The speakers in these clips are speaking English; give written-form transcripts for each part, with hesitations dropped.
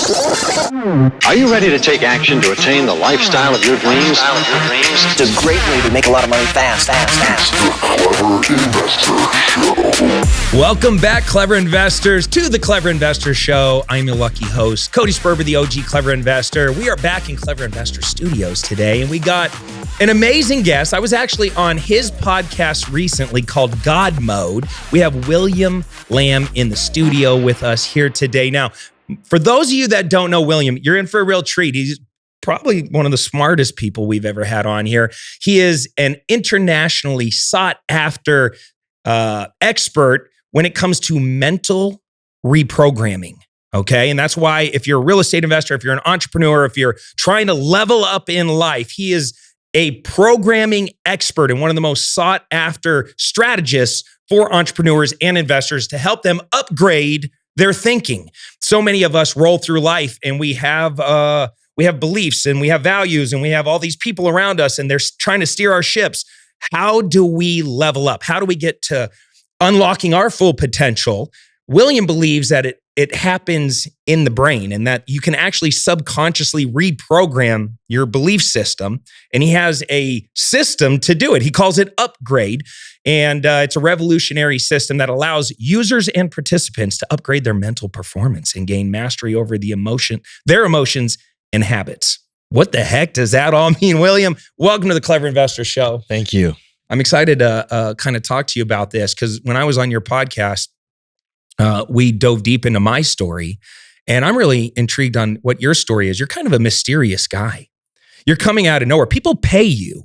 Are you ready to take action to attain the lifestyle of your dreams? It's a great way to make a lot of money fast. Welcome back, Clever Investors, to the Clever Investor Show. I'm your lucky host, Cody Sperber, the OG Clever Investor. We are back in Clever Investor Studios today, and we got an amazing guest. I was actually on his podcast recently called God Mode. We have William Lamb in the studio with us here today. Now, for those of you that don't know William, you're in for a real treat. He's probably one of the smartest people we've ever had on here. He is an internationally sought after expert when it comes to mental reprogramming. Okay. And that's why if you're a real estate investor, if you're an entrepreneur, if you're trying to level up in life, he is a programming expert and one of the most sought after strategists for entrepreneurs and investors to help them upgrade their thinking. So many of us roll through life and we have beliefs and we have values and we have all these people around us and they're trying to steer our ships. How do we level up? How do we get to unlocking our full potential? William believes that it happens in the brain and that you can actually subconsciously reprogram your belief system. And he has a system to do it. He calls it Upgrade. And it's a revolutionary system that allows users and participants to upgrade their mental performance and gain mastery over their emotions and habits. What the heck does that all mean, William? Welcome to the Clever Investor Show. Thank you. I'm excited to kind of talk to you about this because when I was on your podcast, we dove deep into my story, and I'm really intrigued on what your story is. You're kind of a mysterious guy. You're coming out of nowhere. People pay you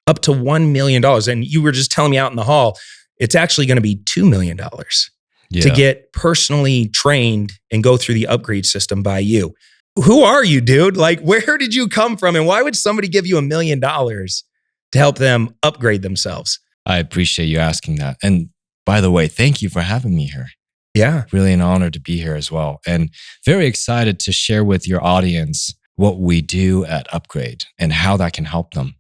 up to $1 million, and you were just telling me out in the hall, it's actually going to be $2 million to get personally trained and go through the upgrade system by you. Who are you, dude? Like, where did you come from, and why would somebody give you $1 million to help them upgrade themselves? I appreciate you asking that. And by the way, thank you for having me here. Yeah. Really an honor to be here as well. And very excited to share with your audience what we do at Upgrade and how that can help them.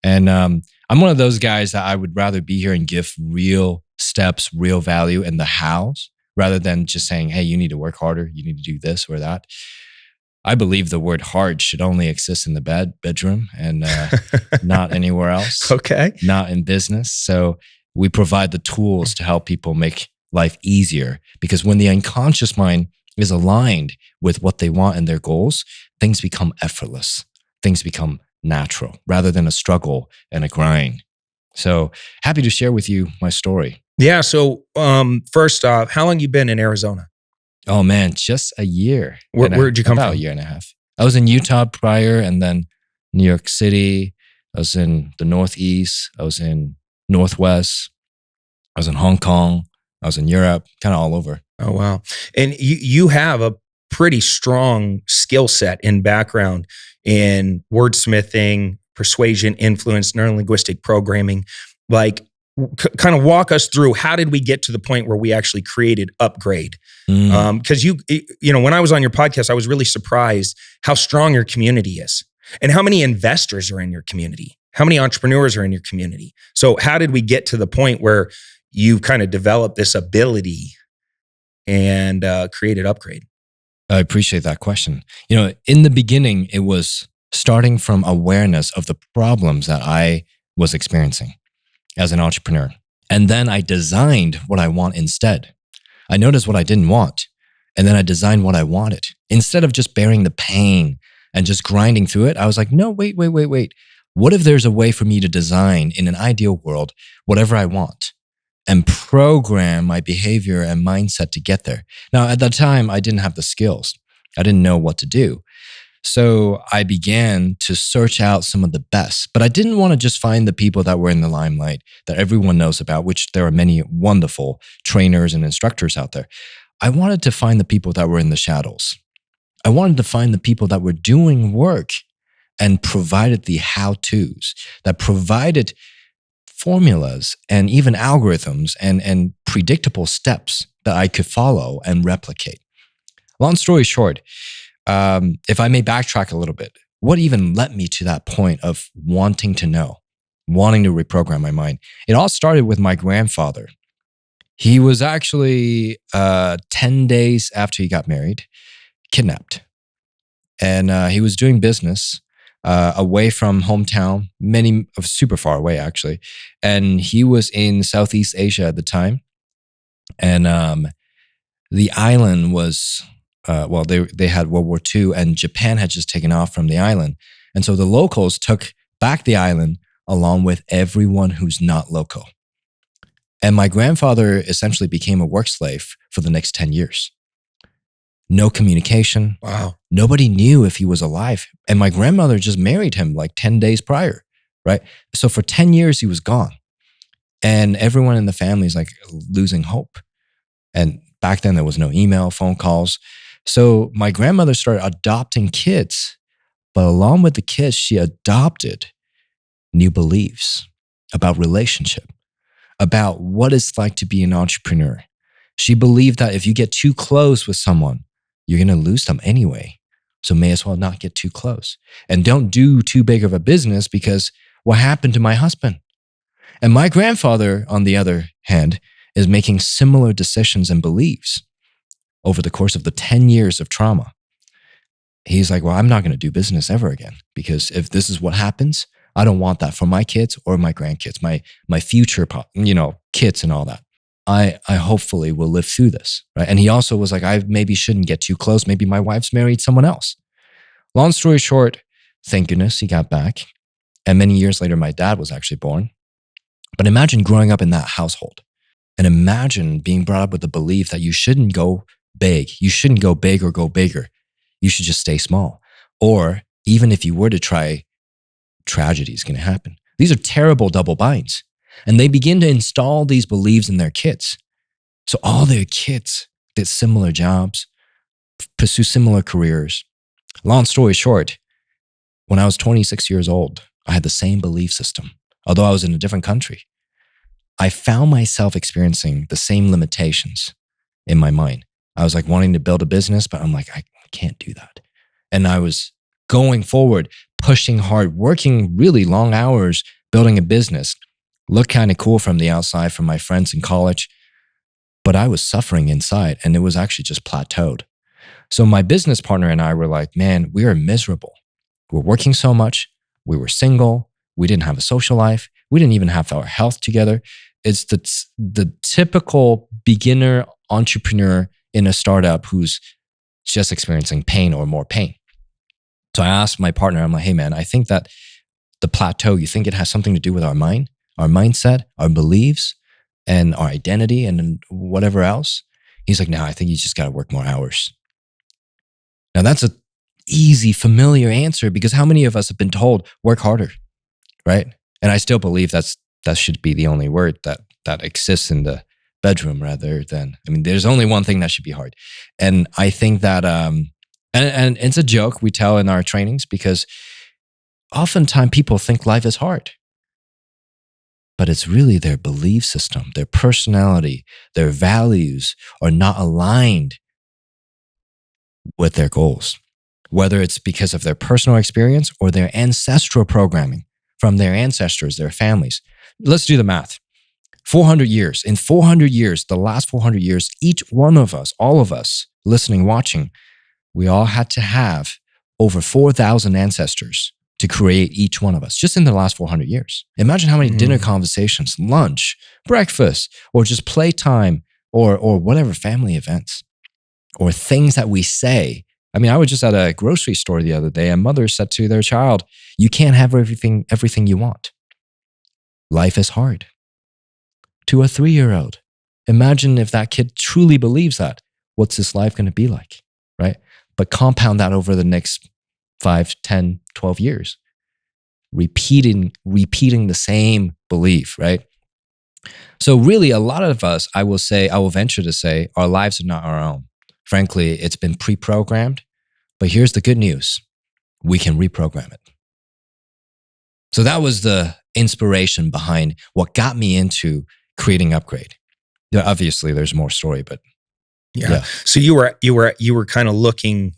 And I'm one of those guys that I would rather be here and give real steps, real value in the hows, rather than just saying, hey, you need to work harder. You need to do this or that. I believe the word hard should only exist in the bedroom and not anywhere else. Okay. Not in business. So we provide the tools to help people make life easier, because when the unconscious mind is aligned with what they want and their goals, things become effortless. Things become natural rather than a struggle and a grind. So happy to share with you my story. Yeah. So first off, how long you been in Arizona? Oh man, just a year. Where'd you come from? About a year and a half. I was in Utah prior, and then New York City. I was in the Northeast. I was in Northwest. I was in Hong Kong. I was in Europe, kind of all over. Oh, wow. And you have a pretty strong skill set and background in wordsmithing, persuasion, influence, neurolinguistic programming. Like, kind of walk us through, how did we get to the point where we actually created Upgrade? Because you know, when I was on your podcast, I was really surprised how strong your community is and how many investors are in your community, how many entrepreneurs are in your community. So how did we get to the point where you kind of developed this ability and created Upgrade? I appreciate that question. You know, in the beginning, it was starting from awareness of the problems that I was experiencing as an entrepreneur. And then I designed what I want instead. I noticed what I didn't want, and then I designed what I wanted. Instead of just bearing the pain and just grinding through it, I was like, no, wait. What if there's a way for me to design, in an ideal world, whatever I want and program my behavior and mindset to get there? Now, at that time, I didn't have the skills. I didn't know what to do. So I began to search out some of the best, but I didn't want to just find the people that were in the limelight that everyone knows about, which there are many wonderful trainers and instructors out there. I wanted to find the people that were in the shadows. I wanted to find the people that were doing work and provided the how-tos, that provided formulas and even algorithms and predictable steps that I could follow and replicate. Long story short, if I may backtrack a little bit, what even led me to that point of wanting to know, wanting to reprogram my mind? It all started with my grandfather. He was actually 10 days after he got married, kidnapped. and he was doing business away from hometown, super far away actually. And he was in Southeast Asia at the time. And the island was, they had World War II, and Japan had just taken off from the island. And so the locals took back the island along with everyone who's not local. And my grandfather essentially became a work slave for the next 10 years. No communication. Wow. Nobody knew if he was alive. And my grandmother just married him like 10 days prior, right? So for 10 years, he was gone. And everyone in the family is like losing hope. And back then, there was no email, phone calls. So my grandmother started adopting kids. But along with the kids, she adopted new beliefs about relationship, about what it's like to be an entrepreneur. She believed that if you get too close with someone, you're going to lose them anyway. So may as well not get too close. And don't do too big of a business, because what happened to my husband? And my grandfather, on the other hand, is making similar decisions and beliefs over the course of the 10 years of trauma. He's like, well, I'm not going to do business ever again, because if this is what happens, I don't want that for my kids or my grandkids, my future, kids and all that. I hopefully will live through this, right? And he also was like, I maybe shouldn't get too close. Maybe my wife's married someone else. Long story short, thank goodness he got back. And many years later, my dad was actually born. But imagine growing up in that household, and imagine being brought up with the belief that you shouldn't go big. You shouldn't go big or go bigger. You should just stay small. Or even if you were to try, tragedy is going to happen. These are terrible double binds. And they begin to install these beliefs in their kids. So all their kids did similar jobs, pursue similar careers. Long story short, when I was 26 years old, I had the same belief system, although I was in a different country. I found myself experiencing the same limitations in my mind. I was like wanting to build a business, but I'm like, I can't do that. And I was going forward, pushing hard, working really long hours, building a business. Looked kind of cool from the outside from my friends in college, but I was suffering inside, and it was actually just plateaued. So my business partner and I were like, man, we are miserable. We're working so much. We were single. We didn't have a social life. We didn't even have our health together. It's the typical beginner entrepreneur in a startup who's just experiencing pain or more pain. So I asked my partner, I'm like, hey man, I think that the plateau, you think it has something to do with our mind? Our mindset, our beliefs, and our identity, and whatever else? He's like, no, I think you just got to work more hours. Now that's an easy, familiar answer, because how many of us have been told, work harder, right? And I still believe that should be the only word that exists in the bedroom, rather than, there's only one thing that should be hard. And I think that, and it's a joke we tell in our trainings, because oftentimes people think life is hard. But it's really their belief system, their personality, their values are not aligned with their goals, whether it's because of their personal experience or their ancestral programming from their ancestors, their families. Let's do the math. 400 years. In 400 years, the last 400 years, each one of us, all of us listening, watching, we all had to have over 4,000 ancestors to create each one of us, just in the last 400 years. Imagine how many dinner conversations, lunch, breakfast, or just playtime, or whatever family events, or things that we say. I was just at a grocery store the other day, and mother said to their child, you can't have everything you want. Life is hard. To a 3-year-old, imagine if that kid truly believes that. What's this life going to be like, right? But compound that over the next 5, 10, 12 years, repeating the same belief, right? So really, a lot of us, I will venture to say, our lives are not our own. Frankly, it's been pre-programmed, but here's the good news. We can reprogram it. So that was the inspiration behind what got me into creating Upgrade. Obviously, there's more story, but yeah. So you were kind of looking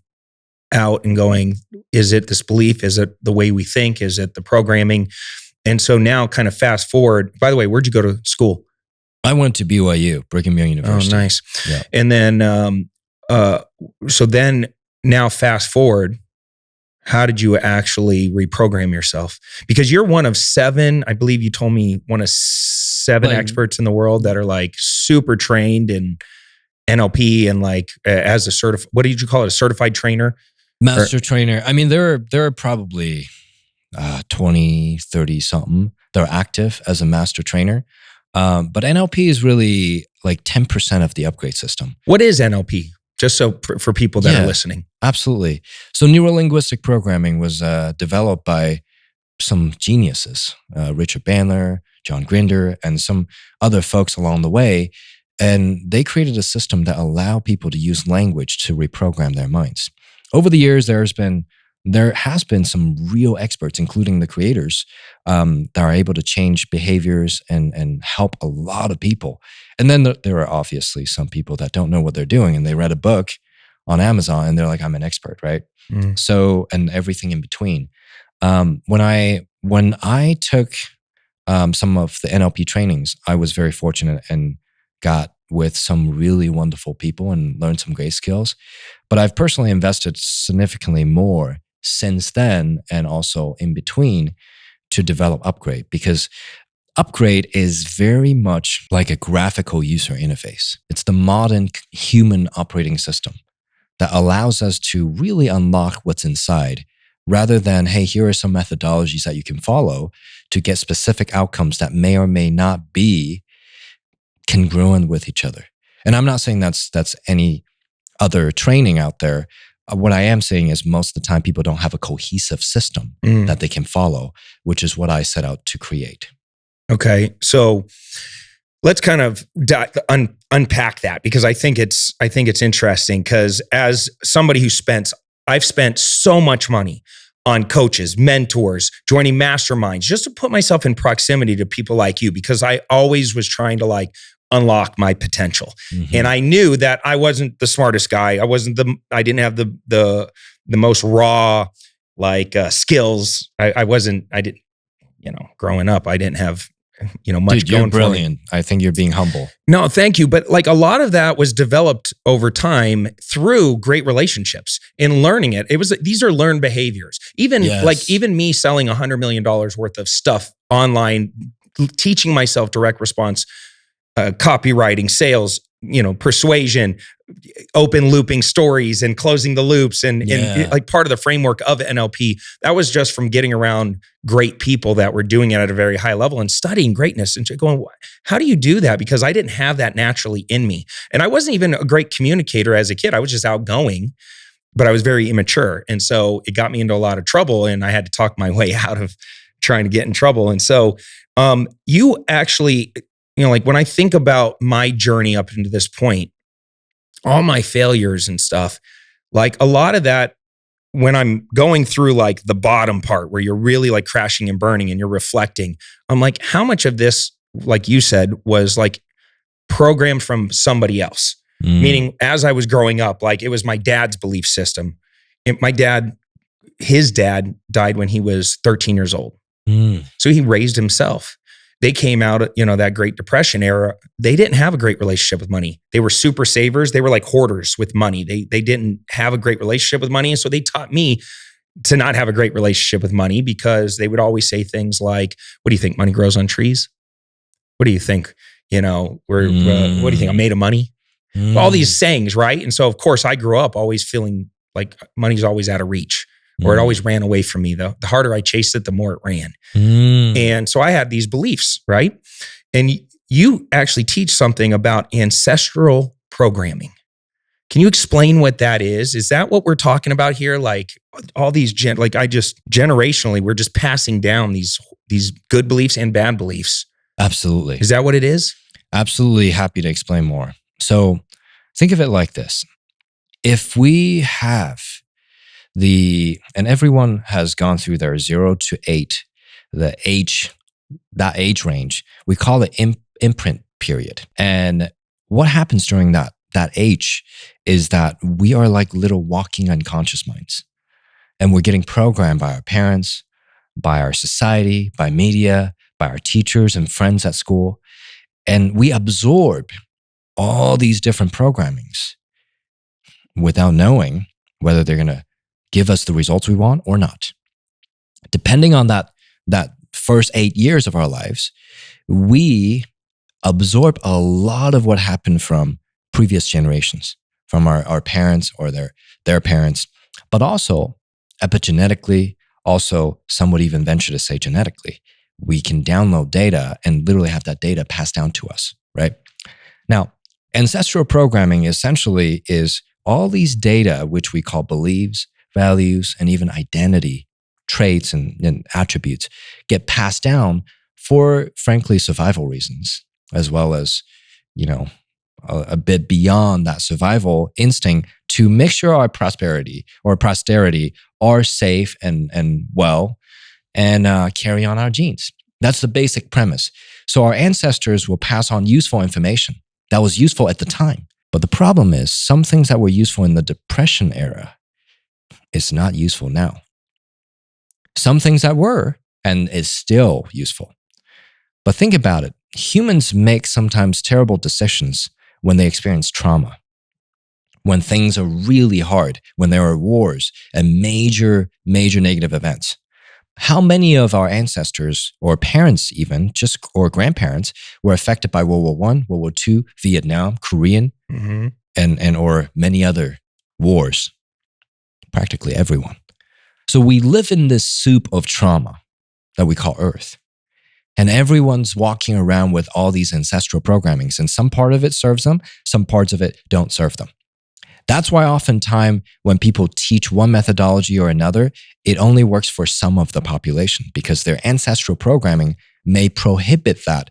out and going, is it this belief? Is it the way we think? Is it the programming? And so now kind of fast forward, by the way, where'd you go to school? I went to BYU, Brigham Young University. Oh, nice. Yeah. And then, so then now fast forward, How did you actually reprogram yourself? Because you're one of 7, I believe you told me, one of 7 Like- experts in the world that are like super trained in NLP and like as a what did you call it? A certified trainer? Master trainer. I mean, there are probably 20, 30 something that are active as a master trainer. But NLP is really like 10% of the upgrade system. What is NLP? Just so for people that Yeah. are listening. Absolutely. So neurolinguistic programming was developed by some geniuses, Richard Bandler, John Grinder, and some other folks along the way. And they created a system that allowed people to use language to reprogram their minds. Over the years, there has been some real experts, including the creators, that are able to change behaviors and help a lot of people. And then there are obviously some people that don't know what they're doing, and they read a book on Amazon and they're like, I'm an expert, right? Mm. So, and everything in between. When I took some of the NLP trainings, I was very fortunate and got with some really wonderful people and learned some great skills. But I've personally invested significantly more since then and also in between to develop Upgrade, because Upgrade is very much like a graphical user interface. It's the modern human operating system that allows us to really unlock what's inside rather than, hey, here are some methodologies that you can follow to get specific outcomes that may or may not be congruent with each other. And I'm not saying that's any other training out there. What I am saying is most of the time people don't have a cohesive system that they can follow, which is what I set out to create. Okay, so let's kind of unpack that, because I think it's interesting, because as somebody I've spent so much money on coaches, mentors, joining masterminds, just to put myself in proximity to people like you, because I always was trying to like unlock my potential. Mm-hmm. And I knew that I wasn't the smartest guy. I didn't have the most raw skills. Growing up, I didn't have much Dude, you're going for me. brilliant. I think you're being humble. No, thank you. But like a lot of that was developed over time through great relationships and learning it. These are learned behaviors. Even me selling $100 million worth of stuff online, teaching myself direct response, copywriting, sales, persuasion, open looping stories and closing the loops and like part of the framework of NLP. That was just from getting around great people that were doing it at a very high level and studying greatness and going, how do you do that? Because I didn't have that naturally in me. And I wasn't even a great communicator as a kid. I was just outgoing, but I was very immature. And so it got me into a lot of trouble, and I had to talk my way out of trying to get in trouble. And so you actually, like when I think about my journey up into this point, all my failures and stuff, like a lot of that, when I'm going through like the bottom part where you're really like crashing and burning and you're reflecting, I'm like, how much of this, like you said, was like programmed from somebody else? Meaning as I was growing up, like it was my dad's belief system. His dad died when he was 13 years old. So he raised himself. They came out, that Great Depression era. They didn't have a great relationship with money. They were super savers. They were like hoarders with money. They didn't have a great relationship with money. And so they taught me to not have a great relationship with money, because they would always say things like, what do you think? Money grows on trees? What do you think? What do you think? I'm made of money? All these sayings, right? And so of course I grew up always feeling like money's always out of reach, or it always ran away from me. The harder I chased it, the more it ran. And so I had these beliefs, right? And you actually teach something about ancestral programming. Can you explain what that is? Is that what we're talking about here? Like all these, generationally, we're just passing down these good beliefs and bad beliefs. Absolutely. Is that what it is? Absolutely happy to explain more. So think of it like this. If we have and everyone has gone through their 0 to 8, that age range, we call it imprint period. And what happens during that age is that we are like little walking unconscious minds. And we're getting programmed by our parents, by our society, by media, by our teachers and friends at school. And we absorb all these different programmings without knowing whether they're going to give us the results we want or not. Depending on that first 8 years of our lives, we absorb a lot of what happened from previous generations, from our parents or their parents, but also epigenetically, also some would even venture to say genetically. We can download data and literally have that data passed down to us, right? Now, ancestral programming essentially is all these data, which we call beliefs, values, and even identity, traits and attributes, get passed down for, frankly, survival reasons, as well as, a bit beyond that survival instinct to make sure our prosperity or posterity are safe and well and carry on our genes. That's the basic premise. So our ancestors will pass on useful information that was useful at the time. But the problem is some things that were useful in the Depression era is not useful now. Some things that were and is still useful. But think about it. Humans make sometimes terrible decisions when they experience trauma, when things are really hard, when there are wars and major negative events. How many of our ancestors or parents even, or grandparents, were affected by World War I, World War II, Vietnam, Korean, and or many other wars? Practically everyone. So we live in this soup of trauma that we call Earth. And everyone's walking around with all these ancestral programmings, and some part of it serves them, some parts of it don't serve them. That's why oftentimes when people teach one methodology or another, it only works for some of the population because their ancestral programming may prohibit that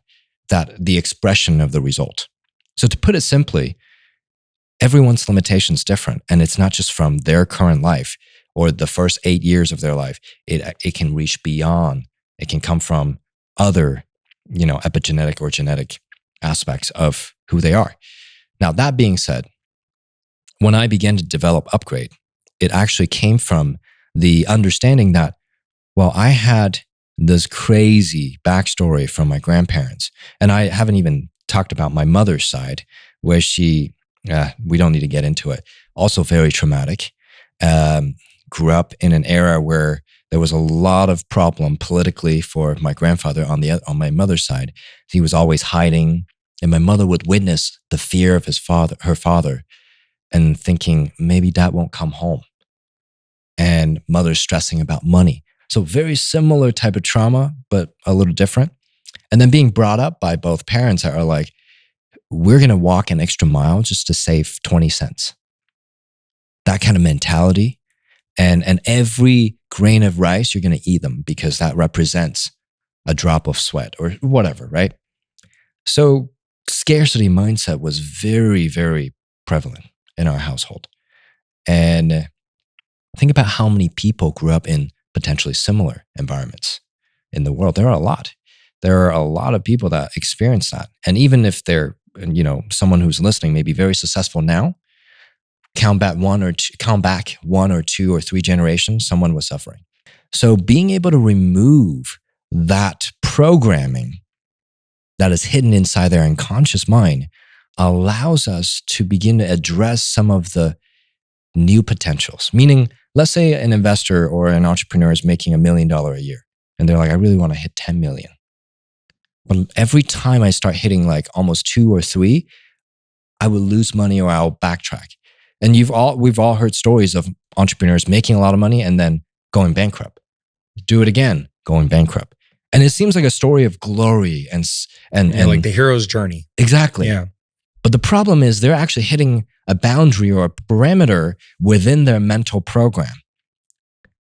the expression of the result. So to put it simply, everyone's limitation is different, and it's not just from their current life or the first 8 years of their life. It can reach beyond. It can come from other, epigenetic or genetic aspects of who they are. Now, that being said, when I began to develop Upgrade, it actually came from the understanding that, well, I had this crazy backstory from my grandparents. And I haven't even talked about my mother's side, where she, we don't need to get into it, also very traumatic. Grew up in an era where there was a lot of problem politically for my grandfather on my mother's side. He was always hiding, and my mother would witness the fear of her father, and thinking maybe dad won't come home. And mother stressing about money. So very similar type of trauma, but a little different. And then being brought up by both parents that are like, we're going to walk an extra mile just to save 20 cents. That kind of mentality. And every grain of rice, you're going to eat them because that represents a drop of sweat or whatever, right? So scarcity mindset was very, very prevalent in our household. And think about how many people grew up in potentially similar environments in the world. There are a lot. There are a lot of people that experience that. And even if they're, someone who's listening may be very successful now, count back one or two or three generations, someone was suffering. So being able to remove that programming that is hidden inside their unconscious mind allows us to begin to address some of the new potentials. Meaning, let's say an investor or an entrepreneur is making $1 million a year, and they're like, I really want to hit 10 million. But every time I start hitting like almost 2 or 3, I will lose money or I'll backtrack. And we've all heard stories of entrepreneurs making a lot of money and then going bankrupt. Do it again, going bankrupt. And it seems like a story of glory and like the hero's journey. Exactly. Yeah. But the problem is they're actually hitting a boundary or a parameter within their mental program,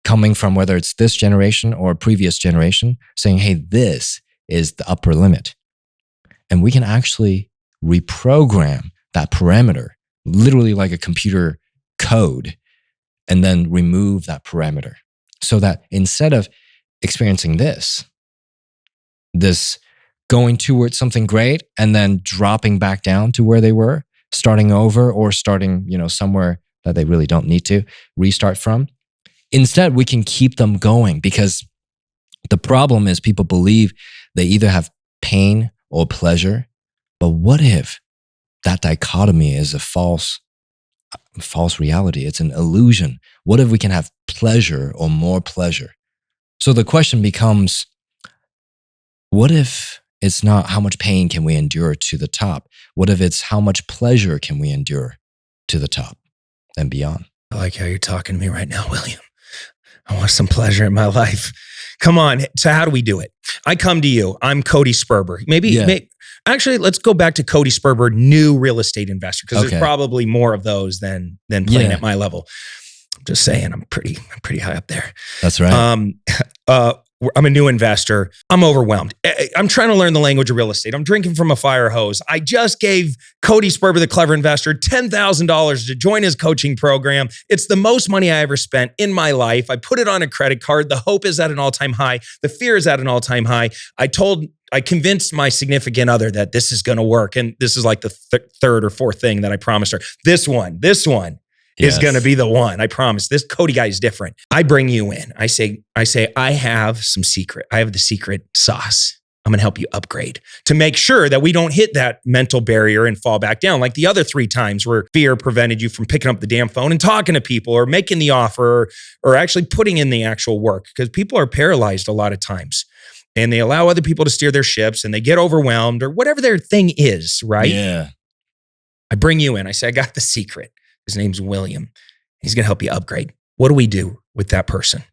coming from whether it's this generation or a previous generation, saying, hey, this is the upper limit. And we can actually reprogram that parameter, literally like a computer code, and then remove that parameter. So that instead of experiencing this going towards something great and then dropping back down to where they were, starting over or starting, somewhere that they really don't need to restart from. Instead, we can keep them going, because the problem is people believe they either have pain or pleasure. But what if that dichotomy is a false false reality. It's an illusion. What if we can have pleasure or more pleasure? So the question becomes, what if it's not how much pain can we endure to the top? What if it's how much pleasure can we endure to the top and beyond? I like how you're talking to me right now, William. I want some pleasure in my life. Come on. So how do we do it? I come to you. I'm Cody Sperber. Actually, let's go back to Cody Sperber, new real estate investor, because there's probably more of those than playing at my level. I'm just saying, I'm pretty high up there. That's right. I'm a new investor. I'm overwhelmed. I'm trying to learn the language of real estate. I'm drinking from a fire hose. I just gave Cody Sperber, the Clever Investor, $10,000 to join his coaching program. It's the most money I ever spent in my life. I put it on a credit card. The hope is at an all-time high. The fear is at an all-time high. I convinced my significant other that this is going to work. And this is like the third or fourth thing that I promised her. This one is going to be the one. I promise. This Cody guy is different. I bring you in. I say, I have some secret. I have the secret sauce. I'm going to help you upgrade to make sure that we don't hit that mental barrier and fall back down like the other 3 times where fear prevented you from picking up the damn phone and talking to people or making the offer or actually putting in the actual work, because people are paralyzed a lot of times and they allow other people to steer their ships and they get overwhelmed or whatever their thing is, right? Yeah. I bring you in. I say, I got the secret. His name's William. He's going to help you upgrade. What do we do with that person?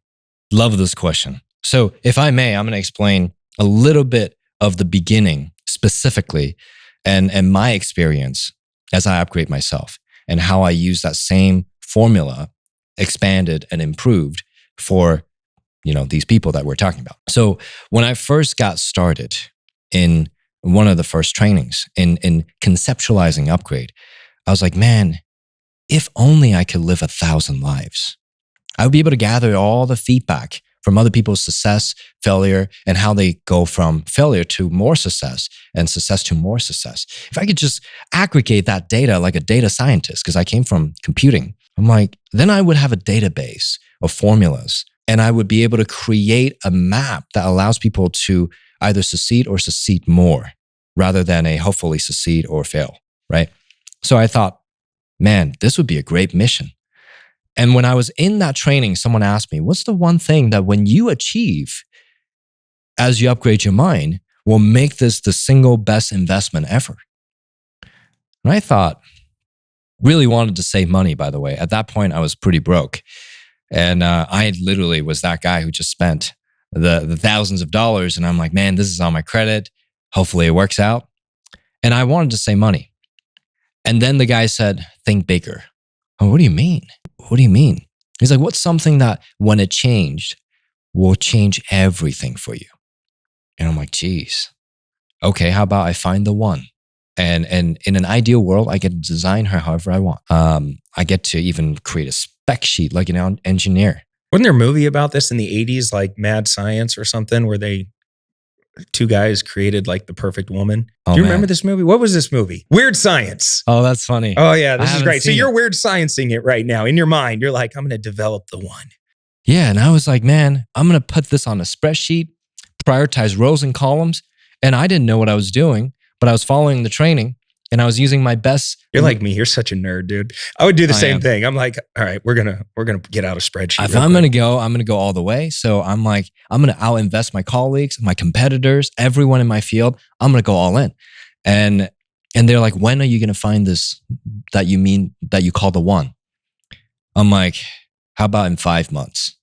Love this question. So if I may, I'm going to explain a little bit of the beginning specifically and my experience as I upgrade myself and how I use that same formula expanded and improved for, these people that we're talking about. So when I first got started in one of the first trainings in conceptualizing upgrade, I was like, man, if only I could live 1,000 lives, I would be able to gather all the feedback from other people's success, failure, and how they go from failure to more success and success to more success. If I could just aggregate that data like a data scientist, because I came from computing, I'm like, then I would have a database of formulas and I would be able to create a map that allows people to either succeed or succeed more rather than a hopefully succeed or fail, right? So I thought, man, this would be a great mission. And when I was in that training, someone asked me, what's the one thing that when you achieve as you upgrade your mind will make this the single best investment ever? And I thought, really wanted to save money, by the way. At that point, I was pretty broke. And I literally was that guy who just spent the thousands of dollars. And I'm like, man, this is on my credit. Hopefully it works out. And I wanted to save money. And then the guy said, think bigger. Oh, what do you mean? What do you mean? He's like, what's something that when it changed will change everything for you? And I'm like, geez. Okay, how about I find the one? And in an ideal world, I get to design her however I want. I get to even create a spec sheet like an engineer. Wasn't there a movie about this in the 80s, like Mad Science or something, where 2 guys created like the perfect woman? Do you remember this movie? What was this movie? Weird Science. Oh, that's funny. Oh yeah, this is great. So you're weird sciencing it right now in your mind. You're like, I'm going to develop the one. Yeah, and I was like, man, I'm going to put this on a spreadsheet, prioritize rows and columns. And I didn't know what I was doing, but I was following the training and I was using my best. You're like me. You're such a nerd, dude. I would do the same thing. I'm like, all right, we're gonna get out a spreadsheet. If I'm gonna go all the way. So I'm like, I'm gonna out-invest my colleagues, my competitors, everyone in my field. I'm gonna go all in. And they're like, when are you gonna find this that you call the one? I'm like, how about in 5 months?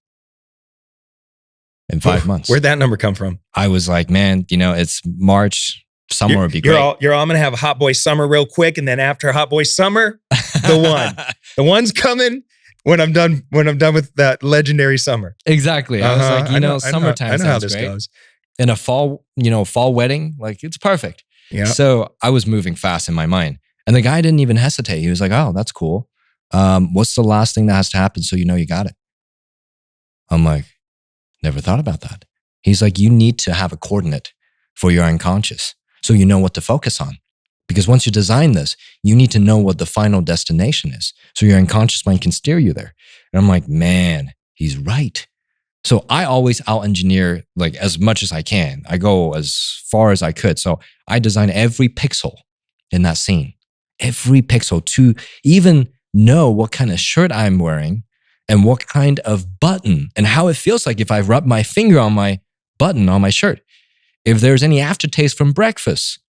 In 5 months. Where'd that number come from? I was like, man, it's March. Summer would be great. I'm going to have a hot boy summer real quick. And then after hot boy summer, the one. The one's coming when I'm done with that legendary summer. Exactly. I was like, summertime. I know how this goes. In a fall wedding, like it's perfect. Yeah. So I was moving fast in my mind. And the guy didn't even hesitate. He was like, oh, that's cool. What's the last thing that has to happen so you got it? I'm like, never thought about that. He's like, you need to have a coordinate for your unconscious so you know what to focus on. Because once you design this, you need to know what the final destination is so your unconscious mind can steer you there. And I'm like, man, he's right. So I always out-engineer like as much as I can. I go as far as I could. So I design every pixel in that scene, every pixel to even know what kind of shirt I'm wearing and what kind of button and how it feels like if I rub my finger on my button on my shirt. If there's any aftertaste from breakfast,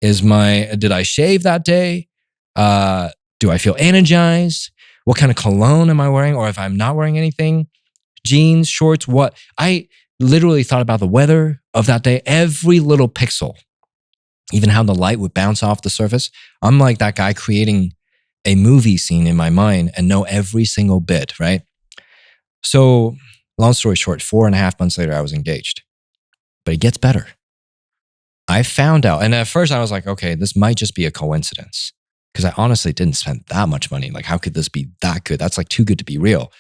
did I shave that day? Do I feel energized? What kind of cologne am I wearing? Or if I'm not wearing anything, jeans, shorts, what? I literally thought about the weather of that day, every little pixel, even how the light would bounce off the surface. I'm like that guy creating a movie scene in my mind and know every single bit, right? So long story short, 4.5 months later, I was engaged. But it gets better. I found out, and at first I was like, okay, this might just be a coincidence because I honestly didn't spend that much money. Like, how could this be that good? That's like too good to be real.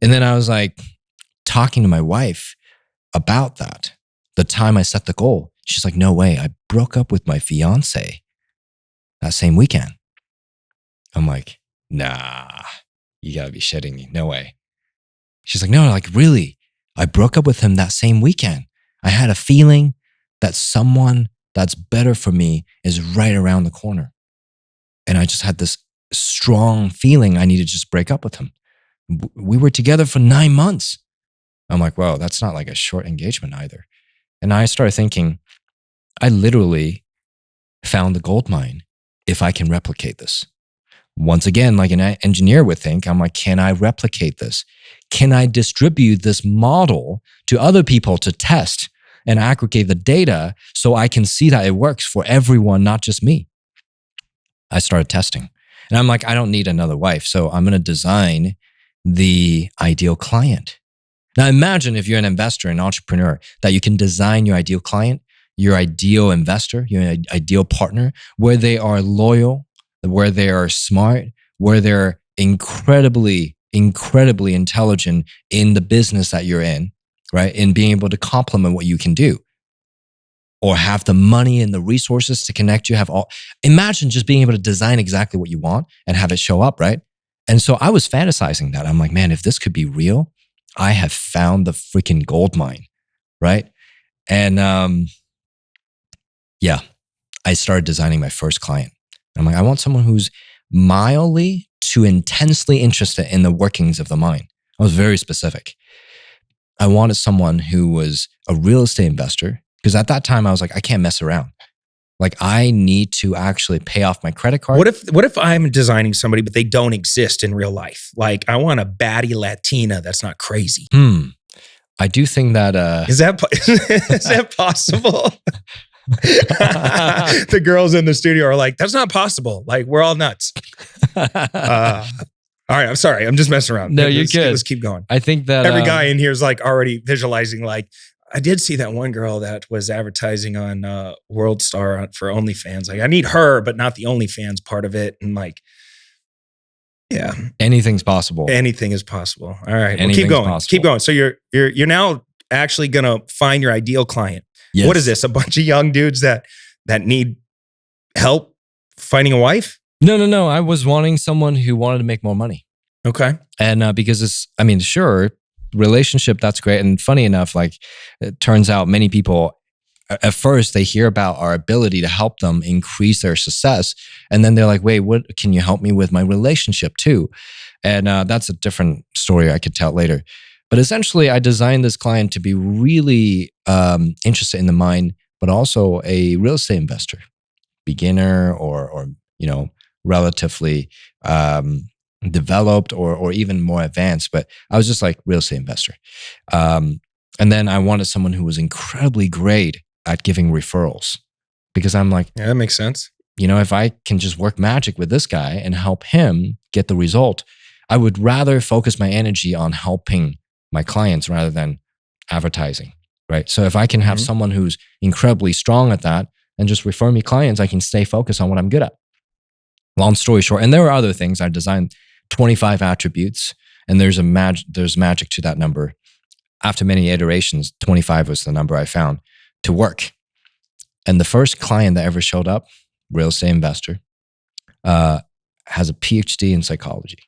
And then I was like talking to my wife about that. The time I set the goal, she's like, no way. I broke up with my fiance that same weekend. I'm like, nah, you gotta be shitting me. No way. She's like, no, like really? I broke up with him that same weekend. I had a feeling that someone that's better for me is right around the corner. And I just had this strong feeling I needed to just break up with him. We were together for 9 months. I'm like, whoa, that's not like a short engagement either. And I started thinking, I literally found the gold mine if I can replicate this. Once again, like an engineer would think, I'm like, can I replicate this? Can I distribute this model to other people to test and aggregate the data so I can see that it works for everyone, not just me? I started testing. And I'm like, I don't need another wife. So I'm going to design the ideal client. Now imagine if you're an investor, an entrepreneur, that you can design your ideal client, your ideal investor, your ideal partner, where they are loyal, where they are smart, where they're incredibly intelligent in the business that you're in, right? In being able to complement what you can do. Or have the money and the resources to connect you, imagine just being able to design exactly what you want and have it show up, right? And so I was fantasizing that. I'm like, man, if this could be real, I have found the freaking gold mine, right? And I started designing my first client. I'm like, I want someone who's mildly to intensely interested in the workings of the mind. I was very specific. I wanted someone who was a real estate investor, because at that time I was like, I can't mess around. Like, I need to actually pay off my credit card. What if I'm designing somebody, but they don't exist in real life? Like, I want a baddie Latina that's not crazy. I do think that is that possible? The girls in the studio are like, that's not possible. Like, we're all nuts. All right, I'm sorry. I'm just messing around. No, you're good. Let's keep going. I think that every guy in here is like already visualizing, like, I did see that one girl that was advertising on World Star for OnlyFans. Like, I need her, but not the OnlyFans part of it. And like, yeah, anything's possible. Anything is possible. All right, well, keep going. Possible. Keep going. So you're now actually gonna find your ideal client. Yes. What is this? A bunch of young dudes that need help finding a wife? No. I was wanting someone who wanted to make more money. Okay. And because sure, relationship, that's great. And funny enough, like, it turns out many people, at first they hear about our ability to help them increase their success. And then they're like, wait, what can you help me with my relationship too? And that's a different story I could tell later. But essentially, I designed this client to be really interested in the mind, but also a real estate investor, beginner or relatively developed or even more advanced. But I was just like, real estate investor. And then I wanted someone who was incredibly great at giving referrals, because I'm like, yeah, that makes sense. If I can just work magic with this guy and help him get the result, I would rather focus my energy on helping my clients rather than advertising, right? So if I can have someone who's incredibly strong at that and just refer me clients, I can stay focused on what I'm good at. Long story short, and there were other things. I designed 25 attributes, and there's magic to that number. After many iterations, 25 was the number I found to work. And the first client that ever showed up, real estate investor, has a PhD in psychology.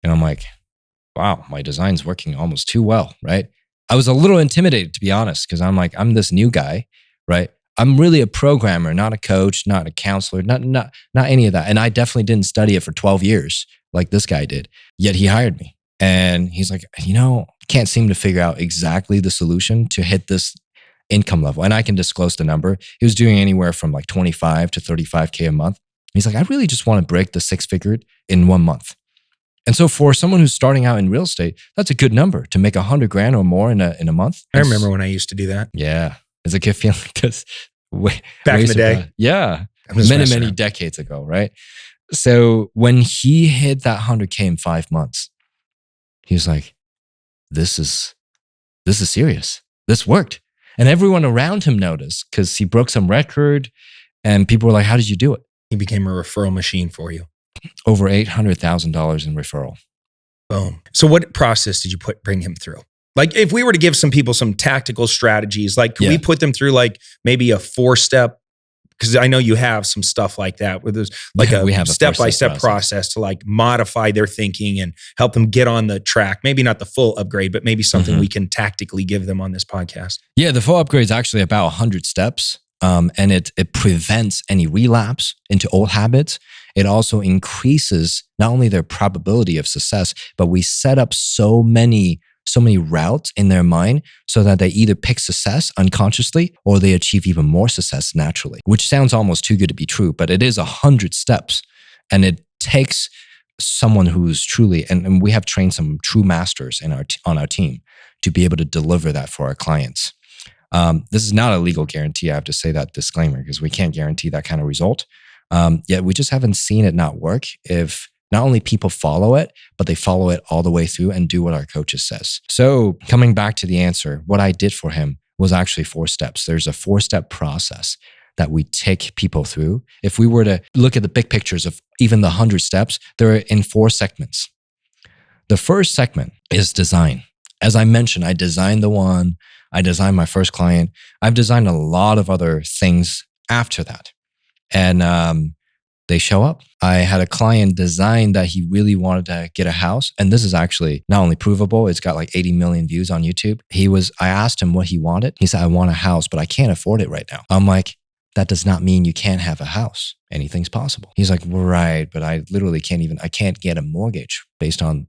And I'm like, wow, my design's working almost too well, right? I was a little intimidated, to be honest, because I'm like, I'm this new guy, right? I'm really a programmer, not a coach, not a counselor, not any of that. And I definitely didn't study it for 12 years like this guy did. Yet he hired me. And he's like, can't seem to figure out exactly the solution to hit this income level. And I can disclose the number. He was doing anywhere from like 25 to 35K a month. He's like, I really just want to break the 6-figure in 1 month. And so for someone who's starting out in real estate, that's a good number to make 100 grand or more in a month. I remember when I used to do that. Yeah. It's a good feeling because back in the day. Yeah. Many decades ago, right? So when he hit that 100K in 5 months, he was like, this is serious. This worked. And everyone around him noticed because he broke some record and people were like, how did you do it? He became a referral machine for you. Over $800,000 in referral. Boom. So what process did you bring him through? Like if we were to give some people some tactical strategies, like could we put them through like maybe a 4-step, because I know you have some stuff like that where there's like a step-by-step process to like modify their thinking and help them get on the track. Maybe not the full upgrade, but maybe something we can tactically give them on this podcast. Yeah, the full upgrade is actually about 100 steps. And it prevents any relapse into old habits. It also increases not only their probability of success, but we set up so many routes in their mind so that they either pick success unconsciously or they achieve even more success naturally, which sounds almost too good to be true, but it is 100 steps. And it takes someone who's truly, and we have trained some true masters on our team to be able to deliver that for our clients. This is not a legal guarantee. I have to say that disclaimer because we can't guarantee that kind of result. Yet we just haven't seen it not work if not only people follow it, but they follow it all the way through and do what our coaches says. So coming back to the answer, what I did for him was actually 4 steps. There's a 4-step process that we take people through. If we were to look at the big pictures of even the 100 steps, they're in 4 segments. The first segment is design. As I mentioned, I designed the one. I designed my first client. I've designed a lot of other things after that. And they show up. I had a client design that he really wanted to get a house. And this is actually not only provable, it's got like 80 million views on YouTube. I asked him what he wanted. He said, I want a house, but I can't afford it right now. I'm like, that does not mean you can't have a house. Anything's possible. He's like, right, but I literally I can't get a mortgage based on,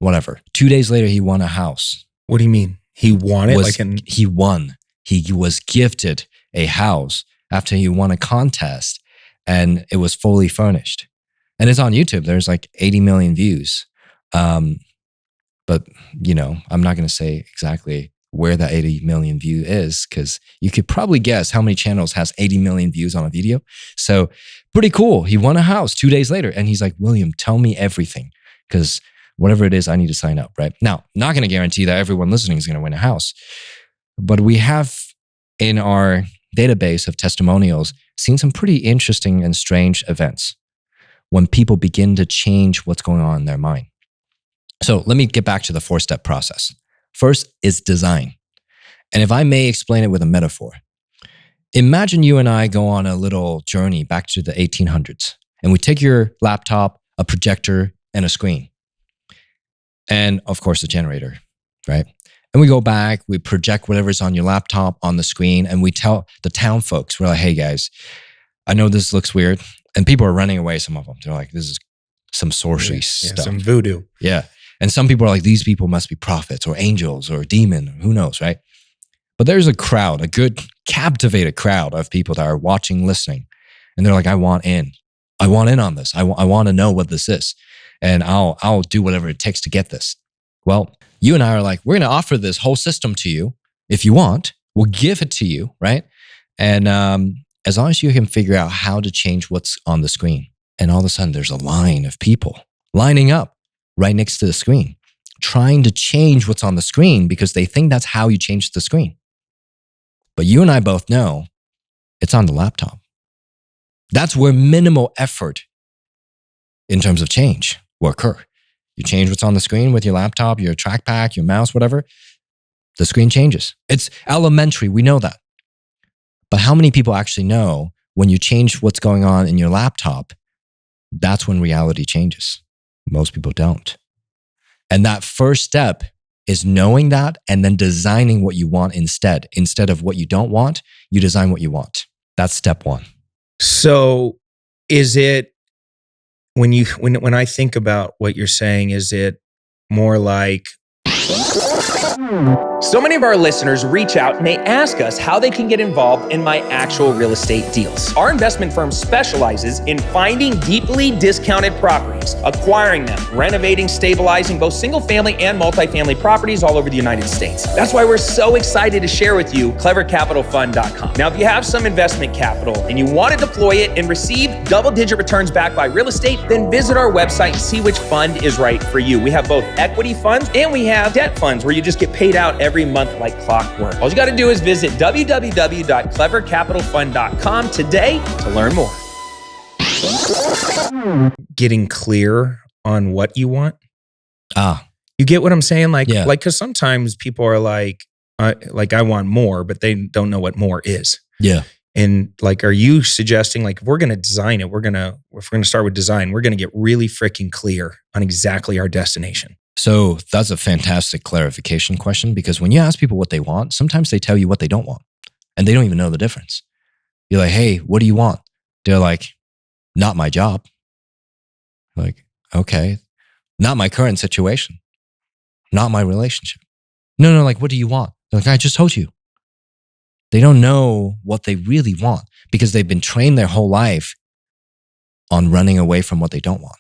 whatever. 2 days later, he won a house. What do you mean? He won it? He won. He was gifted a house after he won a contest and it was fully furnished. And it's on YouTube. There's like 80 million views. But, I'm not going to say exactly where that 80 million view is because you could probably guess how many channels has 80 million views on a video. So pretty cool. He won a house 2 days later and he's like, William, tell me everything because whatever it is, I need to sign up, right? Now, not going to guarantee that everyone listening is going to win a house, but we have in our database of testimonials seen some pretty interesting and strange events when people begin to change what's going on in their mind. So let me get back to the 4-step process. First is design. And if I may explain it with a metaphor, imagine you and I go on a little journey back to the 1800s and we take your laptop, a projector, and a screen. And of course, a generator, right? And we go back, we project whatever's on your laptop on the screen, and we tell the town folks, we're like, hey guys, I know this looks weird. And people are running away, some of them. They're like, this is some sorcery stuff. Some voodoo. Yeah. And some people are like, these people must be prophets or angels or a demon, who knows, right? But there's a crowd, a good captivated crowd of people that are watching, listening. And they're like, I want in. I want in on this. I want to know what this is. And I'll do whatever it takes to get this. Well, you and I are like, we're going to offer this whole system to you. If you want, we'll give it to you, right? And as long as you can figure out how to change what's on the screen. And all of a sudden, there's a line of people lining up right next to the screen, trying to change what's on the screen because they think that's how you change the screen. But you and I both know it's on the laptop. That's where minimal effort in terms of change will occur. You change what's on the screen with your laptop, your trackpad, your mouse, whatever, the screen changes. It's elementary, we know that. But how many people actually know when you change what's going on in your laptop, that's when reality changes? Most people don't. And that first step is knowing that and then designing what you want instead. Instead of what you don't want, you design what you want. That's step one. So is it when I think about what you're saying, is it more like so many of our listeners reach out and they ask us how they can get involved in my actual real estate deals. Our investment firm specializes in finding deeply discounted properties, acquiring them, renovating, stabilizing both single family and multifamily properties all over the United States. That's why we're so excited to share with you clevercapitalfund.com. Now, if you have some investment capital and you want to deploy it and receive double-digit returns backed by real estate, then visit our website and see which fund is right for you. We have both equity funds and we have debt funds where you just get paid out every month like clockwork. All you got to do is visit www.clevercapitalfund.com today to learn more. Getting clear on what you want. You get what I'm saying? Like, because sometimes people are like I want more, but they don't know what more is. Yeah. And like, are you suggesting like, if we're going to design it, if we're going to start with design, we're going to get really freaking clear on exactly our destination. So that's a fantastic clarification question, because when you ask people what they want, sometimes they tell you what they don't want and they don't even know the difference. You're like, hey, what do you want? They're like, not my job. Like, okay, not my current situation, not my relationship. No, like, what do you want? They're like, I just told you. They don't know what they really want because they've been trained their whole life on running away from what they don't want.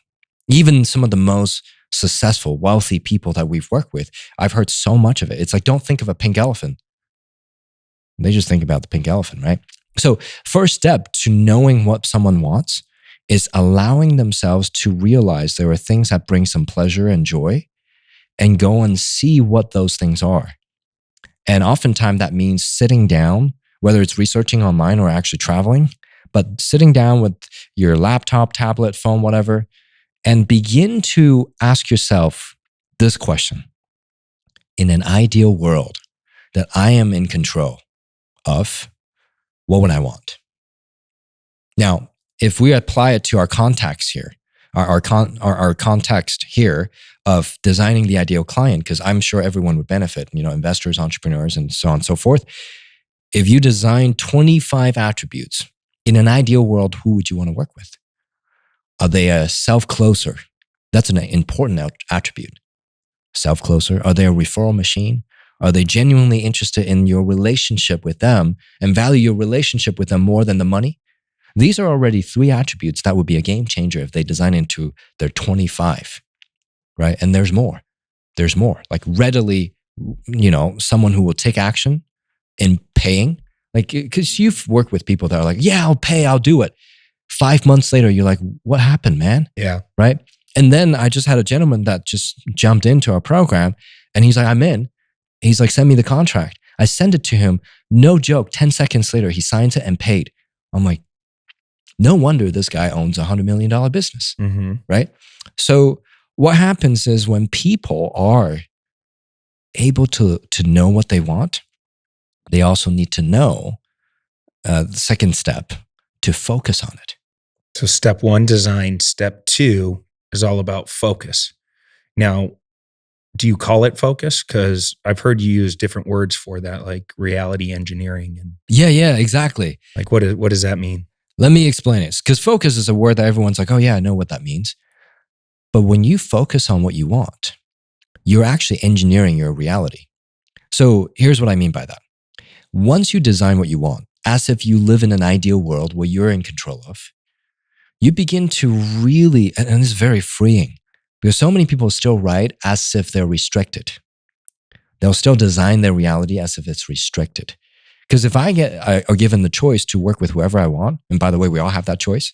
Even some of the most successful, wealthy people that we've worked with, I've heard so much of it. It's like, don't think of a pink elephant. They just think about the pink elephant, right? So first step to knowing what someone wants is allowing themselves to realize there are things that bring some pleasure and joy and go and see what those things are. And oftentimes that means sitting down, whether it's researching online or actually traveling, but sitting down with your laptop, tablet, phone, whatever, and begin to ask yourself this question. In an ideal world that I am in control of, what would I want? Now, if we apply it to our context here, our context here of designing the ideal client, because I'm sure everyone would benefit, investors, entrepreneurs, and so on and so forth. If you design 25 attributes, in an ideal world, who would you want to work with? Are they a self-closer? That's an important attribute. Self-closer. Are they a referral machine? Are they genuinely interested in your relationship with them and value your relationship with them more than the money? These are already 3 attributes that would be a game changer if they design into their 25, right? And there's more. There's more. Like readily, someone who will take action in paying. Like, because you've worked with people that are like, yeah, I'll pay, I'll do it. 5 months later, you're like, what happened, man? Yeah. Right? And then I just had a gentleman that just jumped into our program and he's like, I'm in. He's like, send me the contract. I send it to him. No joke. 10 seconds later, he signs it and paid. I'm like, no wonder this guy owns $100 million business, right? So what happens is when people are able to know what they want, they also need to know the second step, to focus on it. So step 1, design. Step 2 is all about focus. Now, do you call it focus? Because I've heard you use different words for that, like reality engineering. And Yeah, exactly. like, what does that mean? Let me explain it. Because focus is a word that everyone's like, oh yeah, I know what that means. But when you focus on what you want, you're actually engineering your reality. So here's what I mean by that. Once you design what you want, as if you live in an ideal world where you're in control of, you begin to really, and this is very freeing, because so many people still write as if they're restricted. They'll still design their reality as if it's restricted. Because if I are given the choice to work with whoever I want, and by the way, we all have that choice,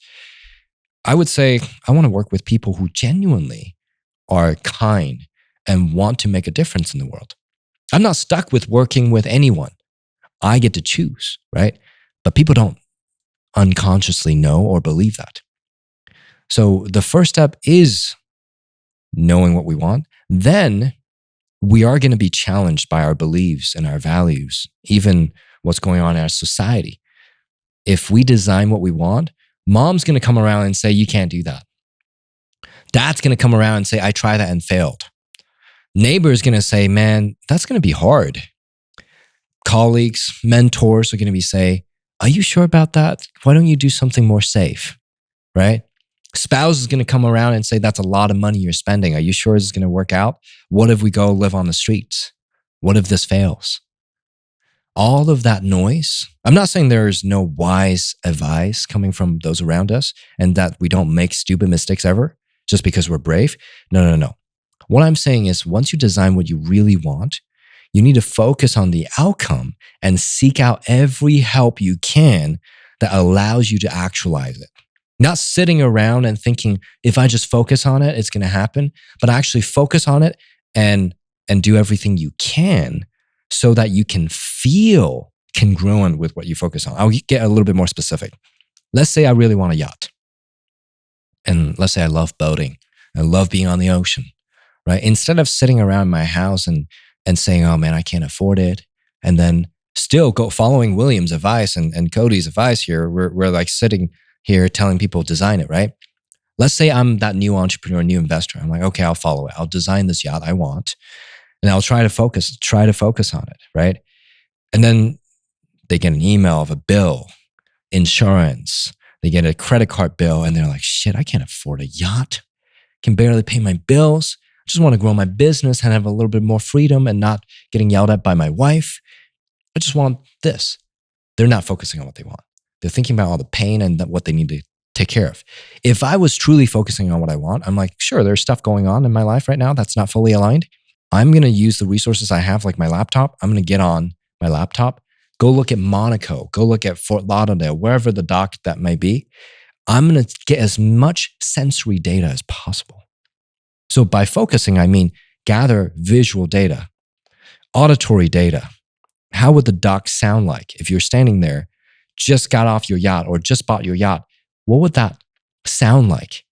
I would say I want to work with people who genuinely are kind and want to make a difference in the world. I'm not stuck with working with anyone. I get to choose, right? But people don't unconsciously know or believe that. So the first step is knowing what we want. Then we are going to be challenged by our beliefs and our values, even what's going on in our society. If we design what we want, mom's going to come around and say, you can't do that. Dad's going to come around and say, I tried that and failed. Neighbor is going to say, man, that's going to be hard. Colleagues, mentors are going to be say, are you sure about that? Why don't you do something more safe, right? Spouse is going to come around and say, that's a lot of money you're spending. Are you sure this is going to work out? What if we go live on the streets? What if this fails? All of that noise. I'm not saying there's no wise advice coming from those around us and that we don't make stupid mistakes ever just because we're brave. No. What I'm saying is once you design what you really want, you need to focus on the outcome and seek out every help you can that allows you to actualize it. Not sitting around and thinking, if I just focus on it, it's going to happen, but actually focus on it and do everything you can so that you can feel congruent with what you focus on. I'll get a little bit more specific. Let's say I really want a yacht. And let's say I love boating. I love being on the ocean, right? Instead of sitting around my house and saying, oh man, I can't afford it. And then still go following William's advice and Cody's advice here. We're like sitting here telling people design it, right? Let's say I'm that new entrepreneur, new investor. I'm like, okay, I'll follow it. I'll design this yacht I want. And I'll try to focus on it, right? And then they get an email of a bill, insurance, they get a credit card bill, and they're like, shit, I can't afford a yacht. Can barely pay my bills. I just want to grow my business and have a little bit more freedom and not getting yelled at by my wife. I just want this. They're not focusing on what they want. They're thinking about all the pain and what they need to take care of. If I was truly focusing on what I want, I'm like, sure, there's stuff going on in my life right now that's not fully aligned. I'm going to use the resources I have, like my laptop. I'm going to get on my laptop, go look at Monaco, go look at Fort Lauderdale, wherever the dock that may be. I'm going to get as much sensory data as possible. So by focusing, I mean gather visual data, auditory data. How would the dock sound like if you're standing there, just got off your yacht or just bought your yacht? What would that sound like?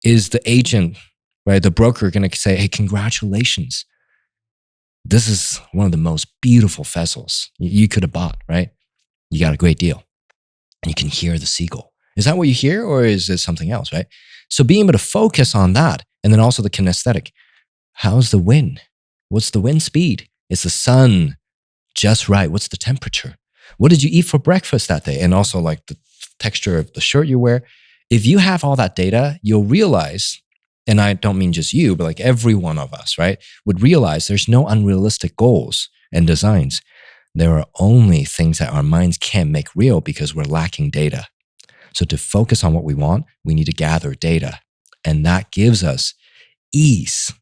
Is the agent, right, the broker going to say, hey, congratulations. This is one of the most beautiful vessels you could have bought, right? You got a great deal. And you can hear the seagull. Is that what you hear or is it something else, right? So being able to focus on that and then also the kinesthetic. How's the wind? What's the wind speed? Is the sun just right? What's the temperature? What did you eat for breakfast that day? And also like the texture of the shirt you wear. If you have all that data, you'll realize, and I don't mean just you, but like every one of us, right, would realize there's no unrealistic goals and designs. There are only things that our minds can't make real because we're lacking data. So to focus on what we want, we need to gather data. And that gives us ease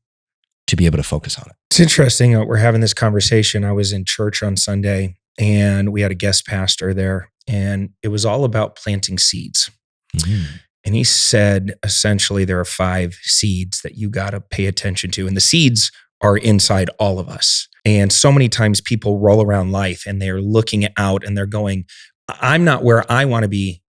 to be able to focus on it. It's interesting. We're having this conversation. I was in church on Sunday and we had a guest pastor there and it was all about planting seeds. Mm-hmm. And he said, essentially, there are 5 seeds that you got to pay attention to. And the seeds are inside all of us. And so many times people roll around life and they're looking out and they're going, I'm not where I want to be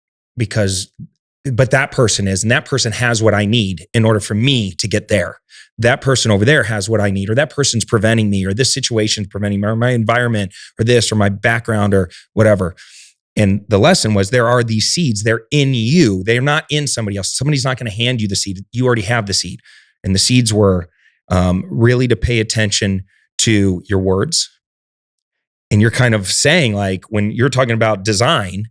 but that person is, and that person has what I need in order for me to get there. That person over there has what I need, or that person's preventing me, or this situation's preventing me, or my environment, or this, or my background, or whatever. And the lesson was there are these seeds, they're in you. They're not in somebody else. Somebody's not going to hand you the seed. You already have the seed. And the seeds were really to pay attention to your words. And you're kind of saying, like, when you're talking about design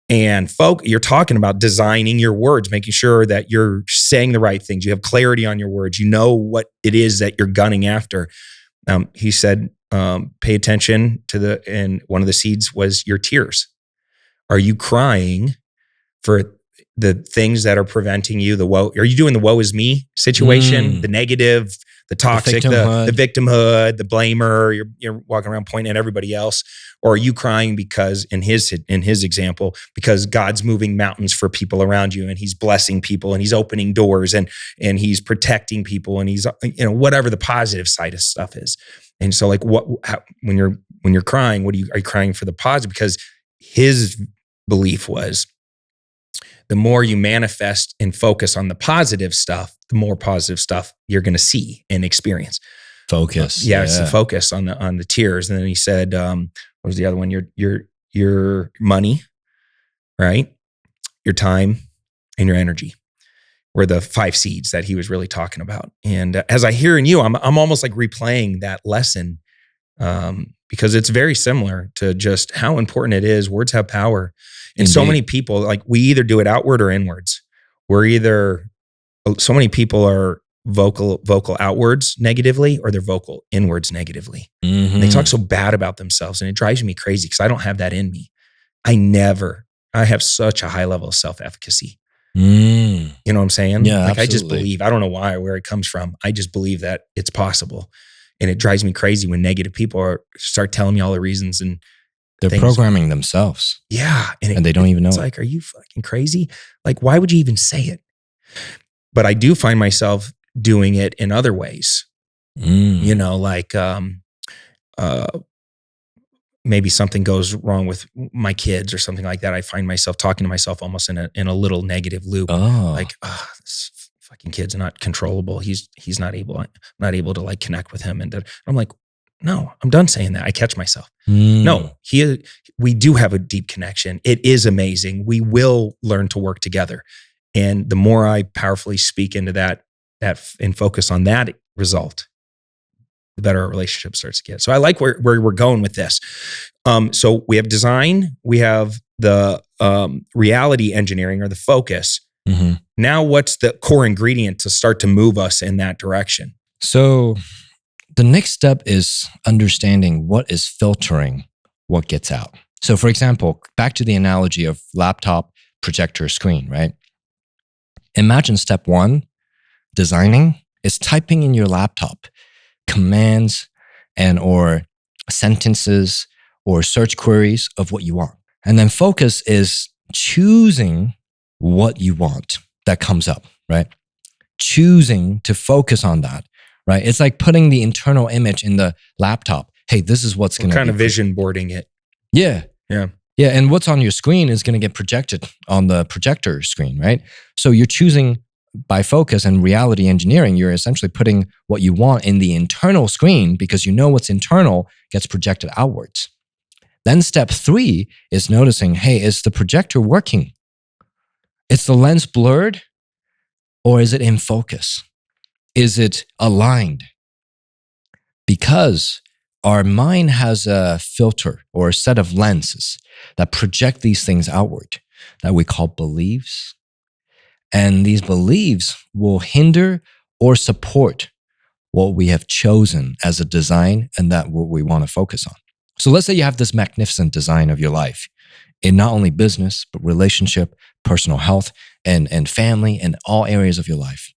and you're talking about designing your words, making sure that you're saying the right things. You have clarity on your words. You know what it is that you're gunning after. He said, pay attention to and one of the seeds was your tears. Are you crying for the things that are preventing you? Are you doing the woe is me situation, the negative, the toxic, the victimhood, the blamer? You're walking around pointing at everybody else, or are you crying because, in his example, because God's moving mountains for people around you, and He's blessing people, and He's opening doors, and He's protecting people, and He's whatever the positive side of stuff is. And so, like, when you're crying, are you crying for the positive? Because his belief was, the more you manifest and focus on the positive stuff, the more positive stuff you're going to see and experience. Focus. It's the focus on the tears. And then he said, what was the other one? Your money, right? Your time and your energy. were the 5 seeds that he was really talking about. And as I hear in you, I'm almost like replaying that lesson because it's very similar to just how important it is. Words have power. And so many people, like we either do it outward or inwards. So many people are vocal outwards negatively, or they're vocal inwards negatively. Mm-hmm. And they talk so bad about themselves, and it drives me crazy because I don't have that in me. I have such a high level of self-efficacy. You know what I'm saying? Yeah, like absolutely. I just believe, I don't know why or where it comes from. I just believe that it's possible. And it drives me crazy when negative people start telling me all the reasons and they're things. Programming themselves. Yeah. And they don't even know. It's like, are you fucking crazy? Like, why would you even say it? But I do find myself doing it in other ways. You know, like maybe something goes wrong with my kids or something like that. I find myself talking to myself almost in a little negative loop. Like, this fucking kid's not controllable. He's not able to like connect with him. And I'm like, no, I'm done saying that. I catch myself. No, we do have a deep connection. It is amazing. We will learn to work together. And the more I powerfully speak into that and focus on that result, the better our relationship starts to get. So I like where we're going with this. So we have design, we have the reality engineering or the focus. Mm-hmm. Now what's the core ingredient to start to move us in that direction? So the next step is understanding what is filtering what gets out. So for example, back to the analogy of laptop projector screen, right? Imagine step 1, designing, is typing in your laptop commands and or sentences or search queries of what you want. And then focus is choosing what you want that comes up, right? Choosing to focus on that, right? It's like putting the internal image in the laptop. Hey, this is what's going to be. Kind of vision boarding it. Yeah. Yeah. Yeah. And what's on your screen is going to get projected on the projector screen, right? So you're choosing by focus and reality engineering, you're essentially putting what you want in the internal screen because you know what's internal gets projected outwards. Then step 3 is noticing, hey, is the projector working? Is the lens blurred or is it in focus? Is it aligned? Because our mind has a filter or a set of lenses that project these things outward that we call beliefs. And these beliefs will hinder or support what we have chosen as a design and that what we want to focus on. So let's say you have this magnificent design of your life in not only business, but relationship, personal health, and family, and all areas of your life.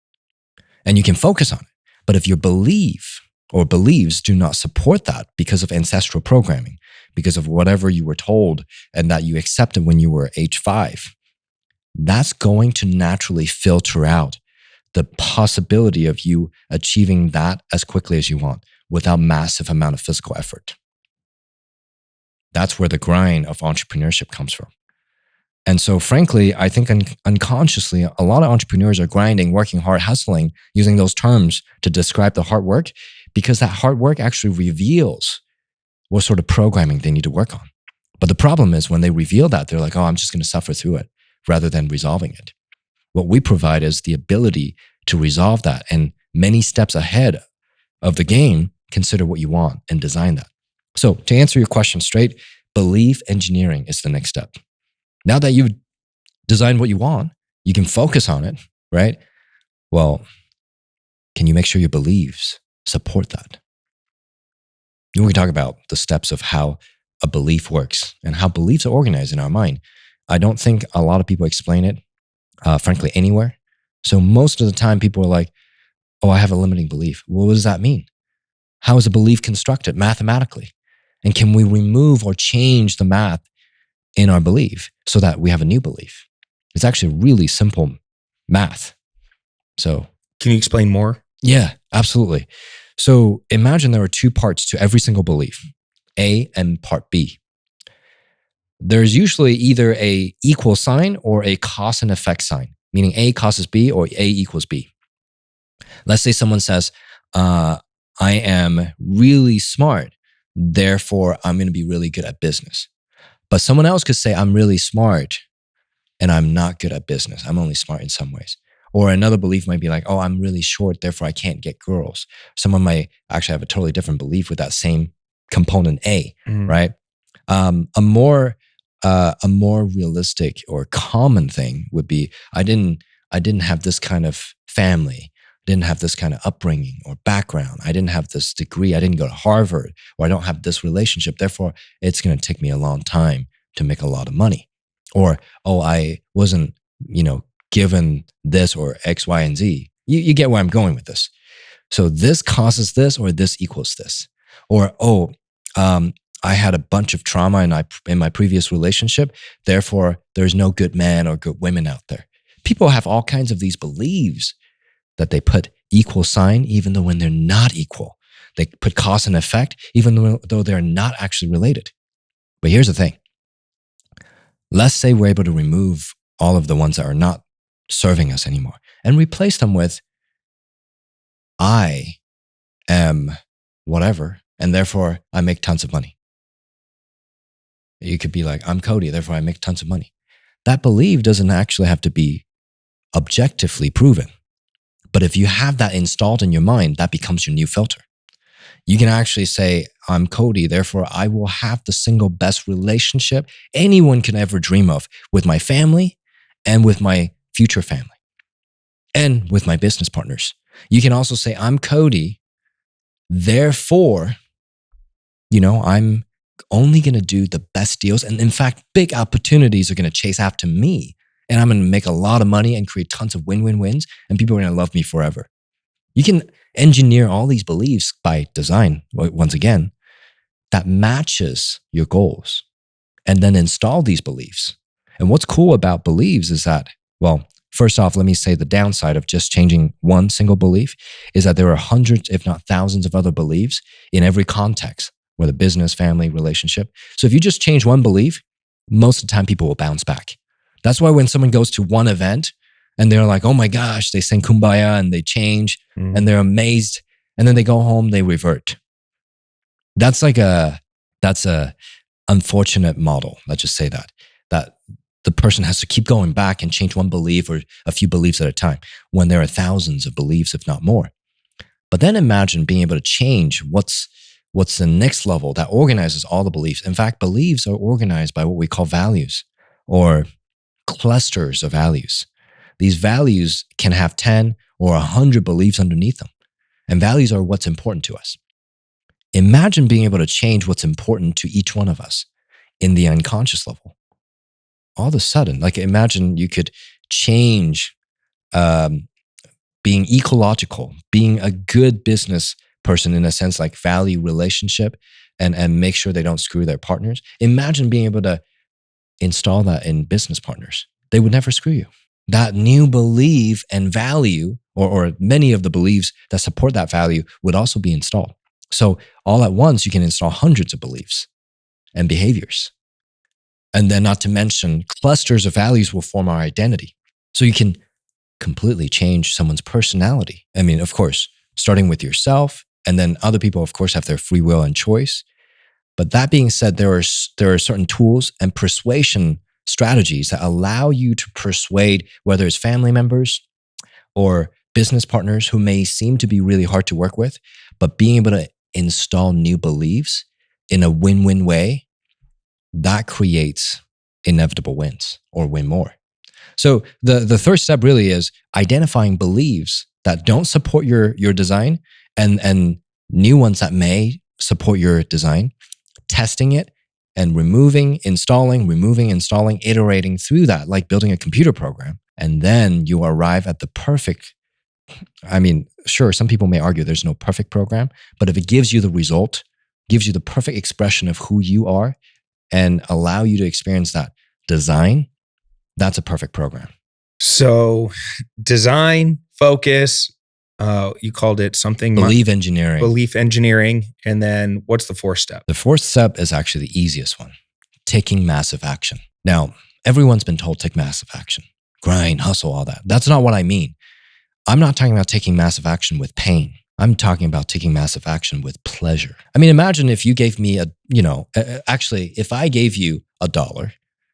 And you can focus on it. But if your belief or beliefs do not support that because of ancestral programming, because of whatever you were told and that you accepted when you were age 5, that's going to naturally filter out the possibility of you achieving that as quickly as you want without massive amount of physical effort. That's where the grind of entrepreneurship comes from. And so frankly, I think unconsciously, a lot of entrepreneurs are grinding, working hard, hustling, using those terms to describe the hard work because that hard work actually reveals what sort of programming they need to work on. But the problem is when they reveal that, they're like, oh, I'm just going to suffer through it, rather than resolving it. What we provide is the ability to resolve that and many steps ahead of the game, consider what you want and design that. So to answer your question straight, belief engineering is the next step. Now that you've designed what you want, you can focus on it, right? Well, can you make sure your beliefs support that? When we talk about the steps of how a belief works and how beliefs are organized in our mind, I don't think a lot of people explain it, frankly, anywhere. So most of the time people are like, oh, I have a limiting belief. Well, what does that mean? How is a belief constructed mathematically? And can we remove or change the math in our belief so that we have a new belief? It's actually really simple math. So, can you explain more? Yeah, absolutely. So imagine there are 2 parts to every single belief, A and part B. There's usually either a equal sign or a cause and effect sign, meaning A causes B or A equals B. Let's say someone says, I am really smart, therefore I'm going to be really good at business. But someone else could say, I'm really smart and I'm not good at business. I'm only smart in some ways. Or another belief might be like, oh, I'm really short, therefore I can't get girls. Someone might actually have a totally different belief with that same component A, right? A more realistic or common thing would be, I didn't have this kind of family, didn't have this kind of upbringing or background. I didn't have this degree. I didn't go to Harvard, or I don't have this relationship. Therefore, it's going to take me a long time to make a lot of money. Or, oh, I wasn't, given this or X, Y, and Z. You get where I'm going with this. So this causes this, or this equals this. Or, I had a bunch of trauma in my previous relationship. Therefore, there's no good men or good women out there. People have all kinds of these beliefs that they put equal sign, even though when they're not equal. They put cause and effect, even though they're not actually related. But here's the thing. Let's say we're able to remove all of the ones that are not serving us anymore and replace them with, I am whatever, and therefore I make tons of money. You could be like, I'm Cody, therefore I make tons of money. That belief doesn't actually have to be objectively proven. But if you have that installed in your mind, that becomes your new filter. You can actually say, I'm Cody, therefore I will have the single best relationship anyone can ever dream of with my family and with my future family and with my business partners. You can also say, I'm Cody, therefore, I'm only going to do the best deals. And in fact, big opportunities are going to chase after me. And I'm going to make a lot of money and create tons of win-win-wins. And people are going to love me forever. You can engineer all these beliefs by design, once again, that matches your goals. And then install these beliefs. And what's cool about beliefs is that, well, first off, let me say the downside of just changing one single belief is that there are hundreds, if not thousands of other beliefs in every context, whether business, family, relationship. So if you just change one belief, most of the time people will bounce back. That's why when someone goes to one event and they're like, oh my gosh, they sing Kumbaya and they change and they're amazed. And then they go home, they revert. That's a unfortunate model. Let's just say that the person has to keep going back and change one belief or a few beliefs at a time when there are thousands of beliefs, if not more. But then imagine being able to change what's the next level that organizes all the beliefs. In fact, beliefs are organized by what we call values or clusters of values. These values can have 10 or 100 beliefs underneath them. And values are what's important to us. Imagine being able to change what's important to each one of us in the unconscious level. All of a sudden, like imagine you could change being ecological, being a good business person in a sense like value relationship and make sure they don't screw their partners. Imagine being able to install that in business partners. They would never screw you. That new belief and value, or many of the beliefs that support that value would also be installed. So all at once, you can install hundreds of beliefs and behaviors. And then not to mention clusters of values will form our identity. So you can completely change someone's personality. I mean, of course, starting with yourself, and then other people, of course, have their free will and choice. But that being said, there are certain tools and persuasion strategies that allow you to persuade, whether it's family members or business partners who may seem to be really hard to work with, but being able to install new beliefs in a win-win way, that creates inevitable wins or win more. So the third step really is identifying beliefs that don't support your design and new ones that may support your design, testing it and installing, iterating through that, like building a computer program. And then you arrive at the perfect, sure, some people may argue there's no perfect program, but if it gives you the result, gives you the perfect expression of who you are and allow you to experience that design, that's a perfect program. So design, focus, you called it something. Belief engineering. Belief engineering. And then what's the fourth step? The fourth step is actually the easiest one, taking massive action. Now, everyone's been told take massive action, grind, hustle, all that. That's not what I mean. I'm not talking about taking massive action with pain. I'm talking about taking massive action with pleasure. I mean, imagine if you gave me if I gave you $1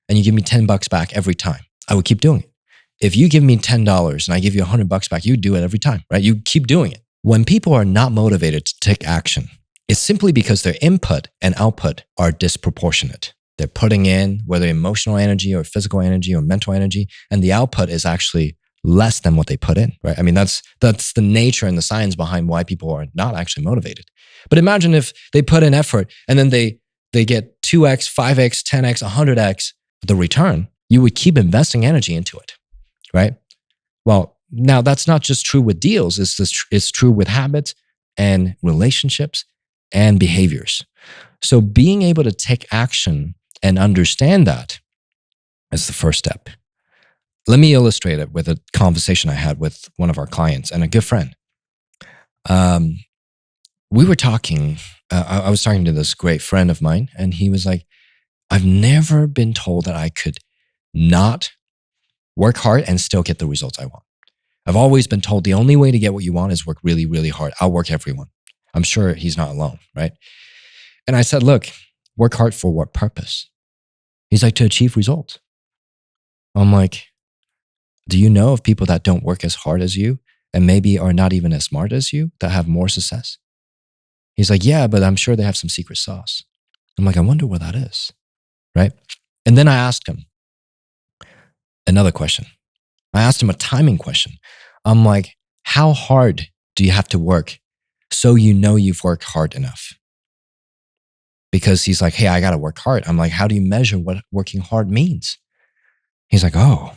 and you give me $10 back every time, I would keep doing it. if you give me $10 and I give you $100 back, you do it every time, right? You keep doing it. When people are not motivated to take action, it's simply because their input and output are disproportionate. They're putting in, whether emotional energy or physical energy or mental energy, and the output is actually less than what they put in, right? I mean, that's the nature and the science behind why people are not actually motivated. But imagine if they put in effort and then they get 2x, 5x, 10x, 100x the return, you would keep investing energy into it, right? Well, now that's not just true with deals. It's true with habits and relationships and behaviors. So being able to take action and understand that is the first step. Let me illustrate it with a conversation I had with one of our clients and a good friend. We were talking, I was talking to this great friend of mine, and he was like, I've never been told that I could not work hard and still get the results I want. I've always been told the only way to get what you want is work really, really hard. Outwork everyone. I'm sure he's not alone, right? And I said, look, work hard for what purpose? He's like, to achieve results. I'm like, do you know of people that don't work as hard as you and maybe are not even as smart as you that have more success? He's like, yeah, but I'm sure they have some secret sauce. I'm like, I wonder what that is, right? And then I asked him another question. I asked him a timing question. I'm like, how hard do you have to work so you know you've worked hard enough? Because he's like, hey, I got to work hard. I'm like, how do you measure what working hard means? He's like, oh,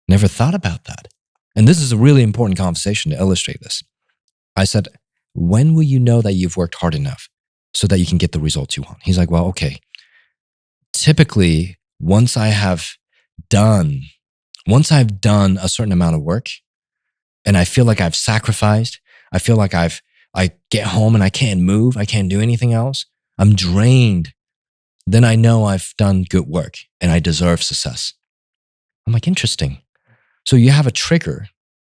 never thought about that. And this is a really important conversation to illustrate this. I said, when will you know that you've worked hard enough so that you can get the results you want? He's like, well, okay. Typically, once I've done a certain amount of work and I feel like I've sacrificed, I feel like I get home and I can't move, I can't do anything else, I'm drained, then I know I've done good work and I deserve success. I'm like, interesting. So you have a trigger,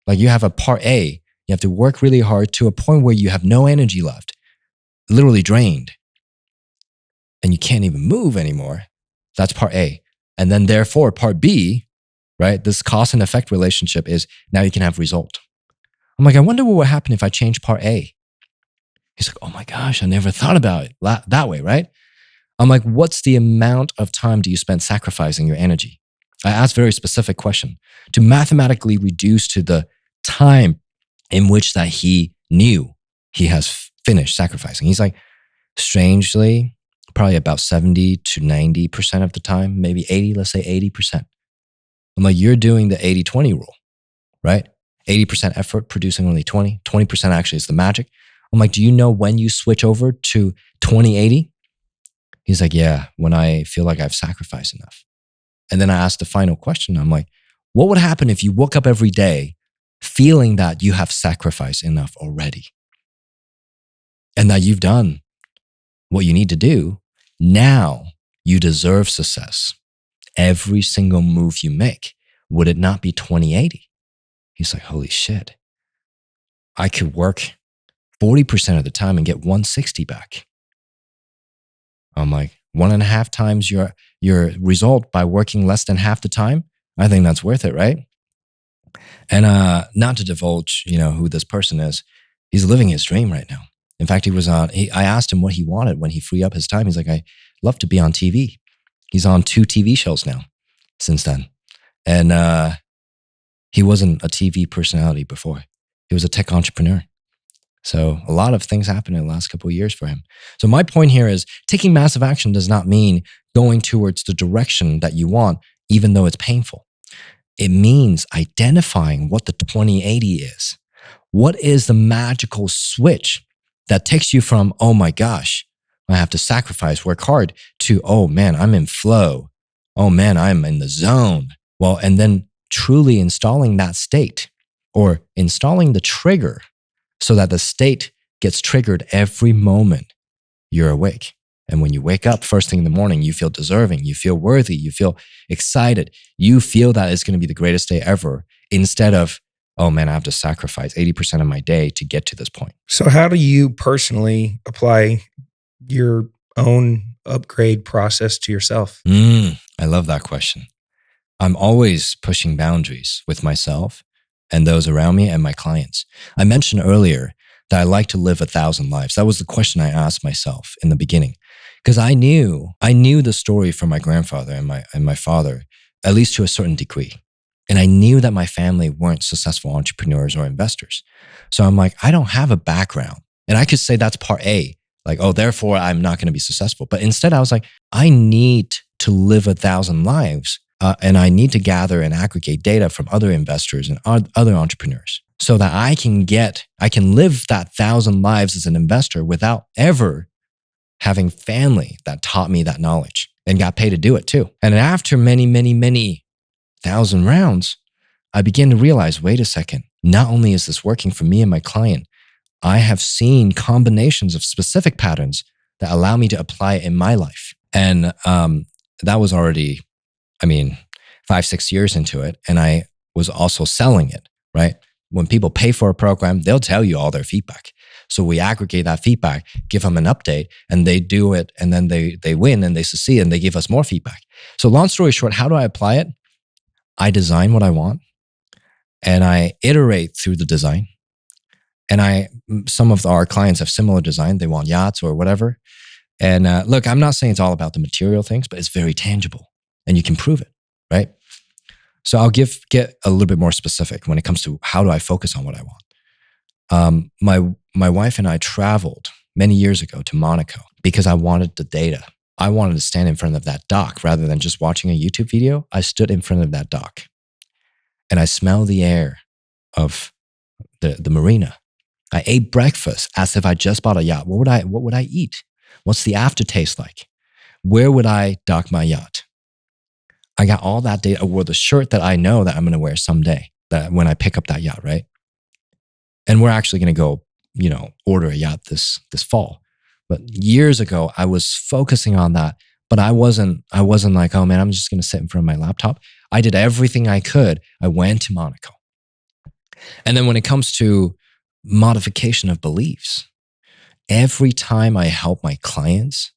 like you have a part A, you have to work really hard to a point where you have no energy left, literally drained, and you can't even move anymore. That's part A. And then therefore, part B, right? This cause and effect relationship is now you can have result. I'm like, I wonder what would happen if I change part A. He's like, oh my gosh, I never thought about it that way, right? I'm like, what's the amount of time do you spend sacrificing your energy? I asked a very specific question to mathematically reduce to the time in which that he knew he has finished sacrificing. He's like, strangely, probably about 70 to 90% of the time, maybe 80, let's say 80%. I'm like, you're doing the 80-20 rule, right? 80% effort, producing only 20. 20% actually is the magic. I'm like, do you know when you switch over to 20-80? He's like, yeah, when I feel like I've sacrificed enough. And then I asked the final question. I'm like, what would happen if you woke up every day feeling that you have sacrificed enough already and that you've done what you need to do? Now you deserve success. Every single move you make, would it not be 20-80? He's like, holy shit. I could work 40% of the time and get 160 back. I'm like, 1.5 times your result by working less than half the time. I think that's worth it, right? And not to divulge, who this person is. He's living his dream right now. In fact, I asked him what he wanted when he freed up his time. He's like, I love to be on TV. He's on 2 TV shows now since then. And he wasn't a TV personality before. He was a tech entrepreneur. So a lot of things happened in the last couple of years for him. So my point here is taking massive action does not mean going towards the direction that you want, even though it's painful. It means identifying what the 20-80 is. What is the magical switch that takes you from, oh my gosh, I have to sacrifice, work hard, to, oh man, I'm in flow. Oh man, I'm in the zone. Well, and then truly installing that state or installing the trigger so that the state gets triggered every moment you're awake. And when you wake up first thing in the morning, you feel deserving, you feel worthy, you feel excited. You feel that it's going to be the greatest day ever instead of, oh man, I have to sacrifice 80% of my day to get to this point. So how do you personally apply your own upgrade process to yourself? I love that question. I'm always pushing boundaries with myself and those around me and my clients. I mentioned earlier that I like to live 1,000 lives. That was the question I asked myself in the beginning, because I knew the story from my grandfather and my father, at least to a certain degree. And I knew that my family weren't successful entrepreneurs or investors. So I'm like, I don't have a background. And I could say that's part A, like, oh, therefore I'm not going to be successful. But instead I was like, I need to live 1,000 lives. And I need to gather and aggregate data from other investors and other entrepreneurs so that I can live that 1,000 lives as an investor without ever having family that taught me that knowledge and got paid to do it too. And after many, many, many 1,000 rounds, I began to realize, wait a second, not only is this working for me and my client, I have seen combinations of specific patterns that allow me to apply it in my life. And that was already, 5-6 years into it. And I was also selling it, right? When people pay for a program, they'll tell you all their feedback. So we aggregate that feedback, give them an update, and they do it, and then they win and they succeed and they give us more feedback. So long story short, how do I apply it? I design what I want and I iterate through the design. And some of our clients have similar design. They want yachts or whatever. And look, I'm not saying it's all about the material things, but it's very tangible and you can prove it, right? So I'll get a little bit more specific when it comes to how do I focus on what I want. My wife and I traveled many years ago to Monaco because I wanted the data. I wanted to stand in front of that dock rather than just watching a YouTube video. I stood in front of that dock and I smelled the air of the marina. I ate breakfast as if I just bought a yacht. What would I eat? What's the aftertaste like? Where would I dock my yacht? I got all that data. I wore the shirt that I know that I'm going to wear someday, that when I pick up that yacht, right? And we're actually going to go, order a yacht this fall. But years ago, I was focusing on that, but I wasn't like, oh man, I'm just going to sit in front of my laptop. I did everything I could. I went to Monaco. And then when it comes to modification of beliefs, every time I help my clients,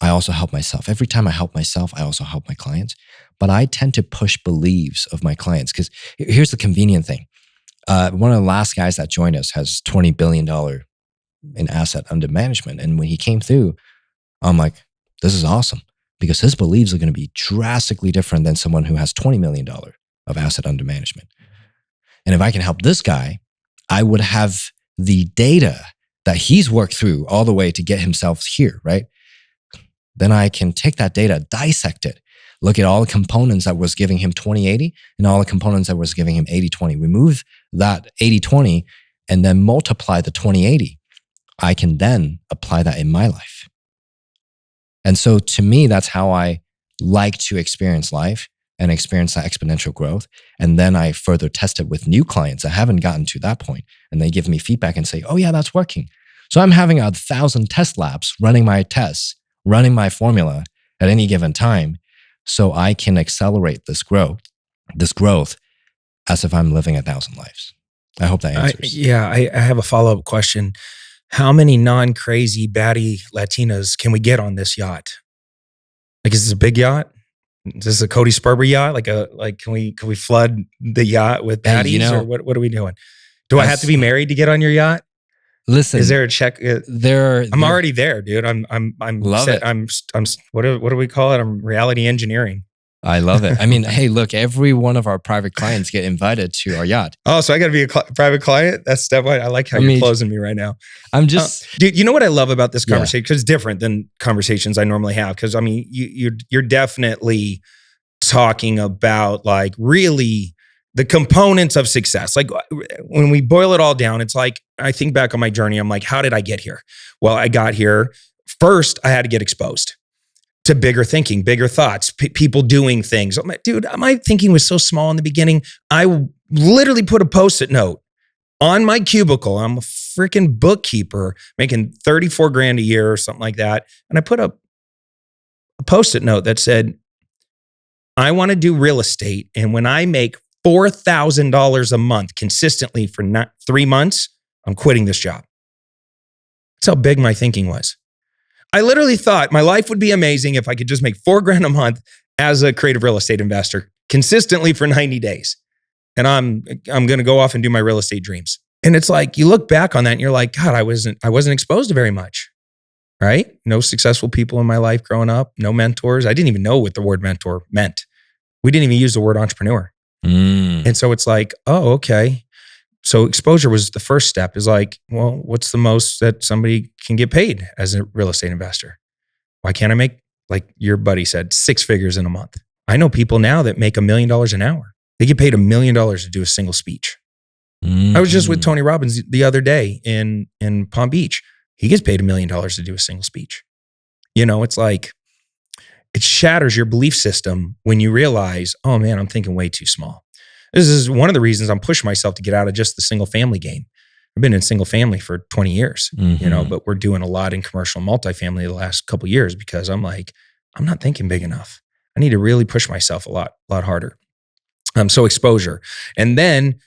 I also help myself. Every time I help myself, I also help my clients. But I tend to push beliefs of my clients because here's the convenient thing. One of the last guys that joined us has $20 billion in asset under management. And when he came through, I'm like, this is awesome because his beliefs are going to be drastically different than someone who has $20 million of asset under management. And if I can help this guy, I would have the data that he's worked through all the way to get himself here, right? Then I can take that data, dissect it, look at all the components that was giving him 20/80 and all the components that was giving him 80/20. Remove that 80/20 and then multiply the 20/80. I can then apply that in my life. And so to me, that's how I like to experience life and experience that exponential growth. And then I further test it with new clients that haven't gotten to that point. And they give me feedback and say, oh yeah, that's working. So I'm having 1,000 test labs running my tests, running my formula at any given time so I can accelerate this growth as if I'm living 1,000 lives. I hope that answers. I have a follow-up question. How many non-crazy baddie Latinas can we get on this yacht? Like, is this a big yacht? Is this a Cody Sperber yacht? Can we flood the yacht with baddies or what are we doing? Do I have to be married to get on your yacht? Listen, is there a check? I'm already there, dude. I'm love set. it. What do we call it? I'm reality engineering. I love it. I mean, hey, look, every one of our private clients get invited to our yacht. Oh, so I got to be a private client? That's step one. I like how you're closing me right now. I'm just, dude. You know what I love about this conversation? Because it's different than conversations I normally have. Because I mean, you're definitely talking about like really the components of success. Like when we boil it all down, it's like I think back on my journey. I'm like, how did I get here? Well, I got here first. I had to get exposed to bigger thinking, bigger thoughts, people doing things. I'm like, dude, my thinking was so small in the beginning. I literally put a Post-it note on my cubicle. I'm a freaking bookkeeper making 34 grand a year or something like that. And I put a Post-it note that said, I want to do real estate. And when I make $4,000 a month consistently for 3 months, I'm quitting this job. That's how big my thinking was. I literally thought my life would be amazing if I could just make $4 grand a month as a creative real estate investor consistently for 90 days. And I'm going to go off and do my real estate dreams. And it's like, you look back on that and you're like, God, I wasn't exposed to very much, right? No successful people in my life growing up, no mentors. I didn't even know what the word mentor meant. We didn't even use the word entrepreneur. And so it's like, oh, okay. So exposure was the first step, is like, well, what's the most that somebody can get paid as a real estate investor? Why can't I make, like your buddy said, 6 figures in a month? I know people now that make $1 million an hour. They get paid $1 million to do a single speech. I was just with Tony Robbins the other day in Palm Beach. He gets paid $1 million to do a single speech. You know, it's like, it shatters your belief system when you realize, oh man, I'm thinking way too small. This is one of the reasons I'm pushing myself to get out of just the single family game. I've been in single family for 20 years, you know, but we're doing a lot in commercial multifamily the last couple of years because I'm like, I'm not thinking big enough. I need to really push myself a lot harder. So exposure. And then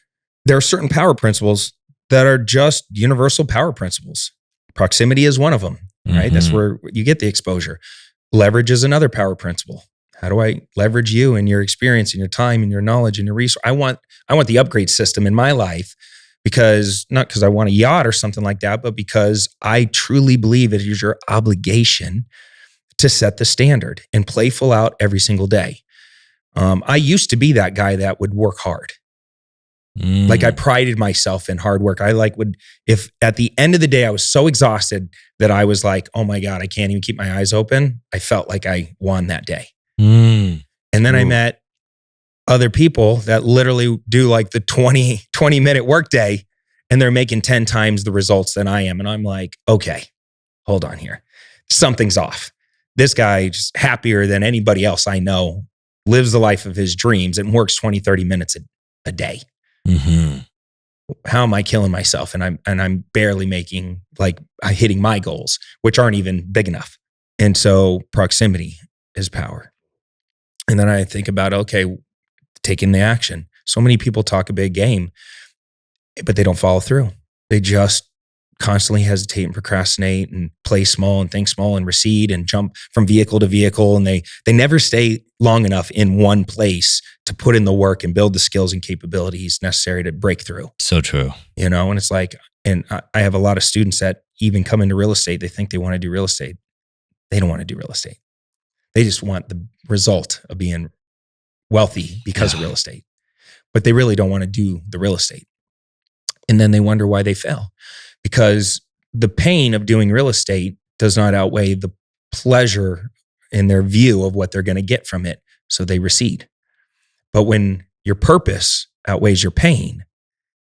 there are certain power principles that are just universal power principles. Proximity is one of them, right? That's where you get the exposure. Leverage is another power principle. How do I leverage you and your experience and your time and your knowledge and your resource? I want the upgrade system in my life, because not because I want a yacht or something like that, but because I truly believe it is your obligation to set the standard and play full out every single day. I used to be that guy that would work hard. Like I prided myself in hard work. If at the end of the day, I was so exhausted that I was like, oh my God, I can't even keep my eyes open. I felt like I won that day. And then I met other people that literally do like the 20 minute workday, and they're making 10 times the results than I am. And I'm like, okay, hold on here. Something's off. This guy is happier than anybody else I know, lives the life of his dreams, and works 20, 30 minutes a day. How am I killing myself? And I'm barely making, like, hitting my goals, which aren't even big enough. And so proximity is power. And then I think about, okay, taking the action. So many people talk a big game, but they don't follow through. They just constantly hesitate and procrastinate and play small and think small and recede and jump from vehicle to vehicle. And they never stay long enough in one place to put in the work and build the skills and capabilities necessary to break through. So true. You know, and it's like, and I have a lot of students that even come into real estate. They think they want to do real estate. They don't want to do real estate. They just want the result of being wealthy because of real estate, but they really don't want to do the real estate. And then they wonder why they fail, because the pain of doing real estate does not outweigh the pleasure in their view of what they're going to get from it. So they recede. But when your purpose outweighs your pain,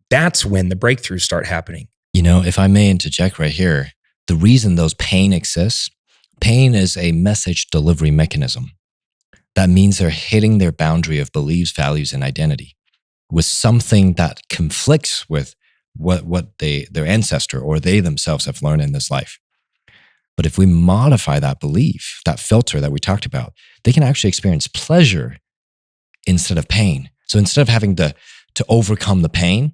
that's when the breakthroughs start happening. You know, if I may interject right here, the reason those pain exists, pain is a message delivery mechanism. That means they're hitting their boundary of beliefs, values, and identity with something that conflicts with what their ancestor or they themselves have learned in this life. But if we modify that belief, that filter that we talked about, they can actually experience pleasure instead of pain. So instead of having to overcome the pain,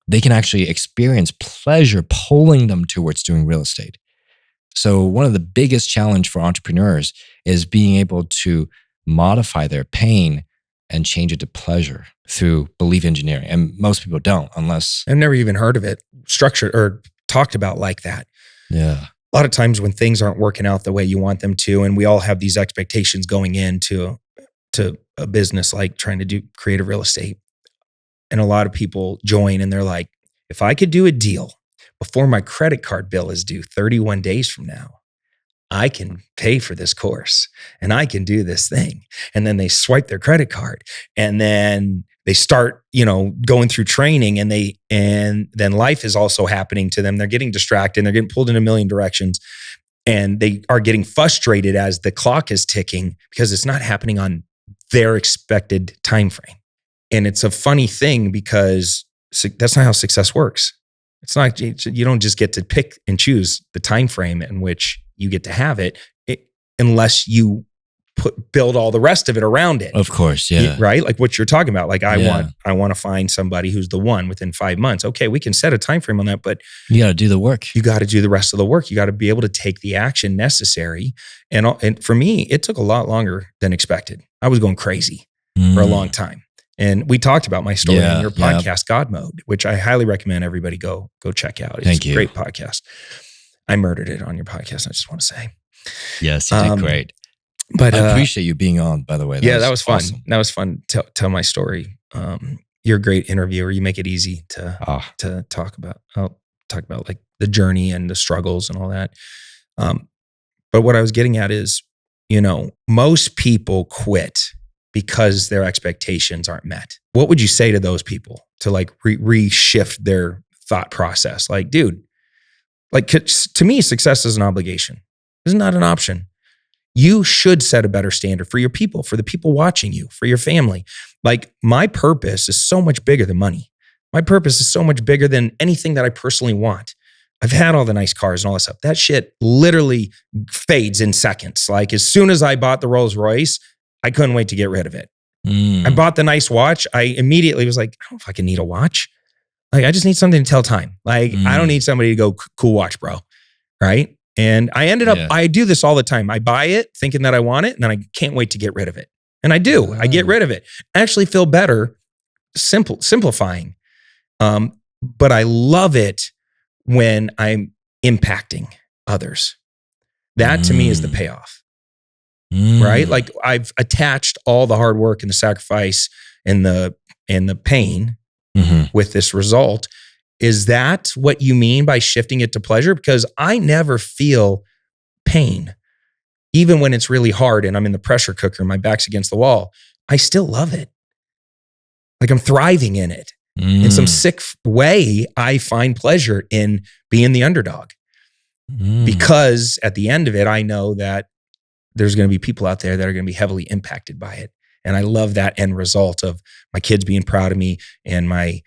they can actually experience pleasure pulling them towards doing real estate. So one of the biggest challenge for entrepreneurs is being able to modify their pain and change it to pleasure through belief engineering. And most people don't, unless... I've never even heard of it structured or talked about like that. Yeah. A lot of times when things aren't working out the way you want them to, and we all have these expectations going into a business like trying to do creative real estate. And a lot of people join and they're like, if I could do a deal before my credit card bill is due 31 days from now, I can pay for this course and I can do this thing. And then they swipe their credit card and then they start, going through training and then life is also happening to them. They're getting distracted and they're getting pulled in a million directions, and they are getting frustrated as the clock is ticking because it's not happening on their expected time frame. And it's a funny thing because that's not how success works. It's not, you don't just get to pick and choose the time frame in which you get to have it unless you build all the rest of it around it. Of course, yeah. Right? Like what you're talking about. Like I want to find somebody who's the one within 5 months. Okay, we can set a time frame on that, but you got to do the work. You got to do the rest of the work. You got to be able to take the action necessary. And for me, it took a lot longer than expected. I was going crazy. for a long time. And we talked about my story on your podcast, God Mode, which I highly recommend everybody go check out. It's a great podcast. I murdered it on your podcast, I just want to say. Yes, you did great. But I appreciate you being on, by the way. That was fun. Awesome. That was fun to tell my story. You're a great interviewer. You make it easy to talk about. I'll talk about like the journey and the struggles and all that. But what I was getting at is, most people quit because their expectations aren't met. What would you say to those people to like reshift their thought process? Like, dude, like to me, success is an obligation. It's not an option. You should set a better standard for your people, for the people watching you, for your family. Like my purpose is so much bigger than money. My purpose is so much bigger than anything that I personally want. I've had all the nice cars and all that stuff. That shit literally fades in seconds. Like as soon as I bought the Rolls Royce, I couldn't wait to get rid of it. I bought the nice watch. I immediately was like, I don't fucking need a watch. Like I just need something to tell time. Like I don't need somebody to go, cool watch, bro. Right? And I ended up, I do this all the time. I buy it thinking that I want it and then I can't wait to get rid of it. And I do. I get rid of it. I actually feel better simplifying. But I love it when I'm impacting others. That to me is the payoff. Right? Like I've attached all the hard work and the sacrifice and the pain with this result. Is that what you mean by shifting it to pleasure? Because I never feel pain. Even when it's really hard and I'm in the pressure cooker and my back's against the wall, I still love it. Like I'm thriving in it. In some sick way, I find pleasure in being the underdog. Because at the end of it, I know that there's going to be people out there that are going to be heavily impacted by it. And I love that end result of my kids being proud of me and my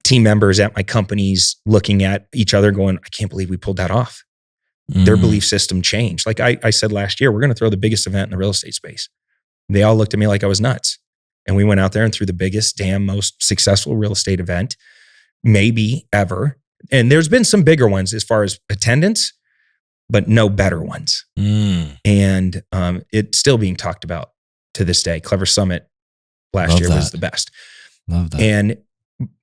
team members at my companies looking at each other going, I can't believe we pulled that off. Their belief system changed. Like I said last year, we're going to throw the biggest event in the real estate space. They all looked at me like I was nuts. And we went out there and threw the biggest, most successful real estate event maybe ever. And there's been some bigger ones as far as attendance, but no better ones. And it's still being talked about to this day. Clever Summit last year was the best. Love that. And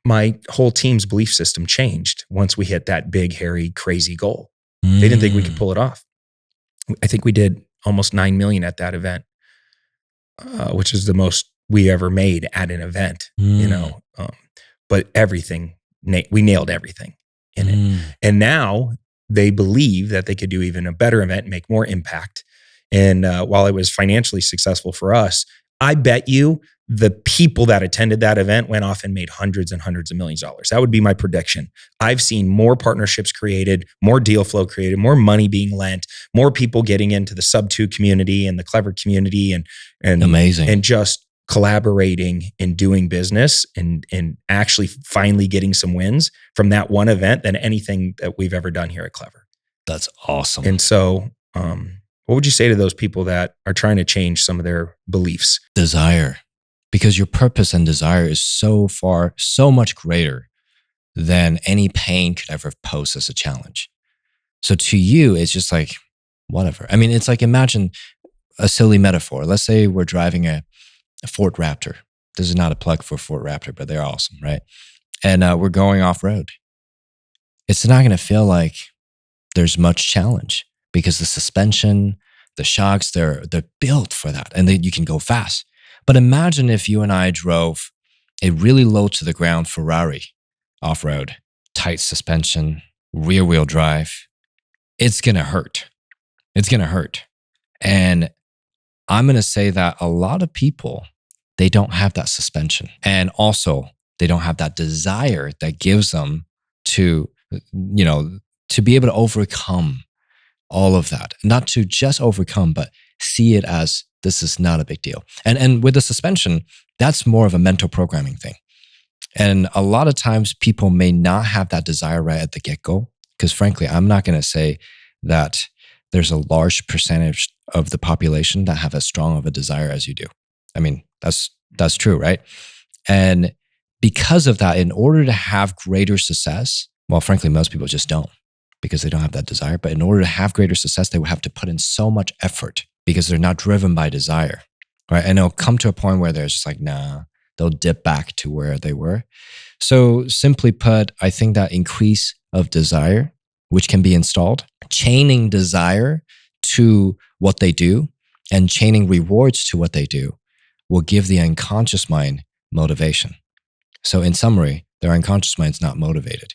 my whole team's belief system changed once we hit that big, hairy, crazy goal. They didn't think we could pull it off. I think we did almost 9 million at that event, which is the most we ever made at an event, but everything, we nailed everything in it. And now they believe that they could do even a better event and make more impact. And while it was financially successful for us, I bet you the people that attended that event went off and made hundreds and hundreds of millions of dollars. That would be my prediction. I've seen more partnerships created, more deal flow created, more money being lent, more people getting into the sub-2 community and the Clever community and amazing. And just collaborating and doing business and actually finally getting some wins from that one event than anything that we've ever done here at Clever. That's awesome. And so, what would you say to those people that are trying to change some of their beliefs? Desire. Because your purpose and desire is so much greater than any pain could ever pose as a challenge. So to you, it's just like, whatever. I mean, it's like, imagine a silly metaphor. Let's say we're driving a Ford Raptor. This is not a plug for Ford Raptor, but they're awesome, right? And we're going off-road. It's not going to feel like there's much challenge because the suspension, the shocks, they're built for that. And then you can go fast. But imagine if you and I drove a really low to the ground Ferrari off-road, tight suspension, rear wheel drive. It's going to hurt. It's going to hurt. And I'm going to say that a lot of people, they don't have that suspension. And also they don't have that desire that gives them to be able to overcome all of that. Not to just overcome, but see it as this is not a big deal. And with the suspension, that's more of a mental programming thing. And a lot of times people may not have that desire right at the get-go, because frankly, I'm not going to say that there's a large percentage of the population that have as strong of a desire as you do. I mean, that's true, right? And because of that, in order to have greater success, well, frankly, most people just don't because they don't have that desire. But in order to have greater success, they would have to put in so much effort because they're not driven by desire. right? And it'll come to a point where they're just like, nah, they'll dip back to where they were. So simply put, I think that increase of desire, which can be installed, chaining desire to what they do and chaining rewards to what they do will give the unconscious mind motivation. So in summary, their unconscious mind is not motivated.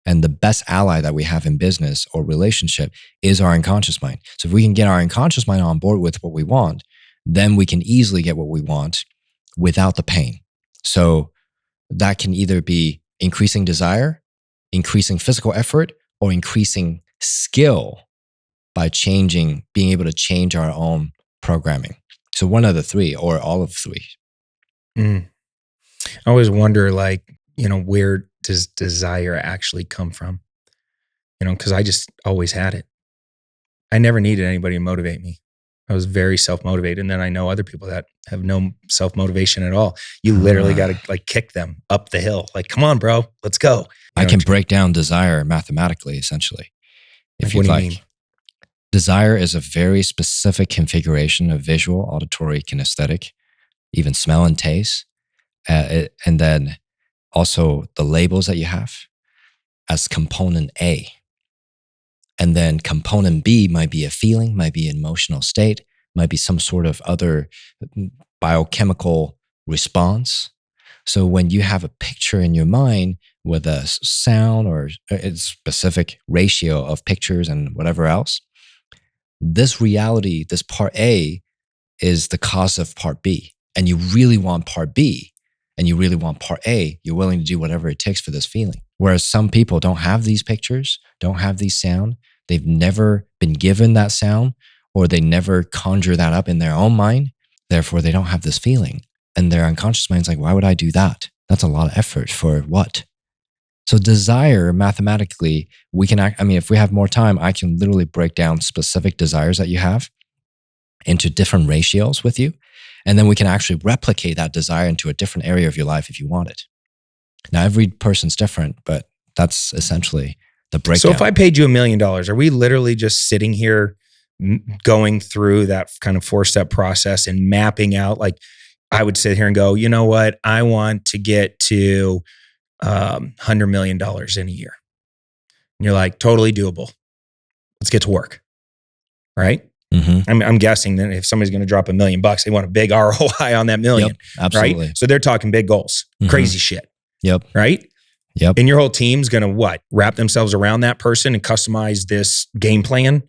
And the best ally that we have in business or relationship is our unconscious mind. So if we can get our unconscious mind on board with what we want, then we can easily get what we want without the pain. So that can either be increasing desire, increasing physical effort, or increasing skill by being able to change our own programming. So one of the three or all of three. I always wonder, where does desire actually come from? Because I just always had it. I never needed anybody to motivate me. I was very self-motivated. And then I know other people that have no self-motivation at all. You literally got to kick them up the hill. Like, come on, bro, let's go. I can break down desire mathematically, essentially. If what you'd do you like. mean? Desire is a very specific configuration of visual, auditory, kinesthetic, even smell and taste. And then also the labels that you have as component A. And then component B might be a feeling, might be an emotional state, might be some sort of other biochemical response. So when you have a picture in your mind with a sound or a specific ratio of pictures and whatever else, this reality, this part A is the cause of part B. And you really want part B and you really want part A, you're willing to do whatever it takes for this feeling. Whereas some people don't have these pictures, don't have these sound, they've never been given that sound, or they never conjure that up in their own mind. Therefore, they don't have this feeling. And their unconscious mind's like, why would I do that? That's a lot of effort for what? So desire, mathematically, we can if we have more time, I can literally break down specific desires that you have into different ratios with you. And then we can actually replicate that desire into a different area of your life if you want it. Now, every person's different, but that's essentially the breakdown. So if I paid you $1 million, are we literally just sitting here going through that kind of 4-step process and mapping out? Like, I would sit here and go, you know what? I want to get to $100 million in a year. And you're like, totally doable. Let's get to work. Right? Mm-hmm. I'm guessing that if somebody's going to drop $1 million, they want a big ROI on that million. Yep, absolutely. Right? So they're talking big goals, crazy shit. Yep. Right? Yep. And your whole team's going to what? Wrap themselves around that person and customize this game plan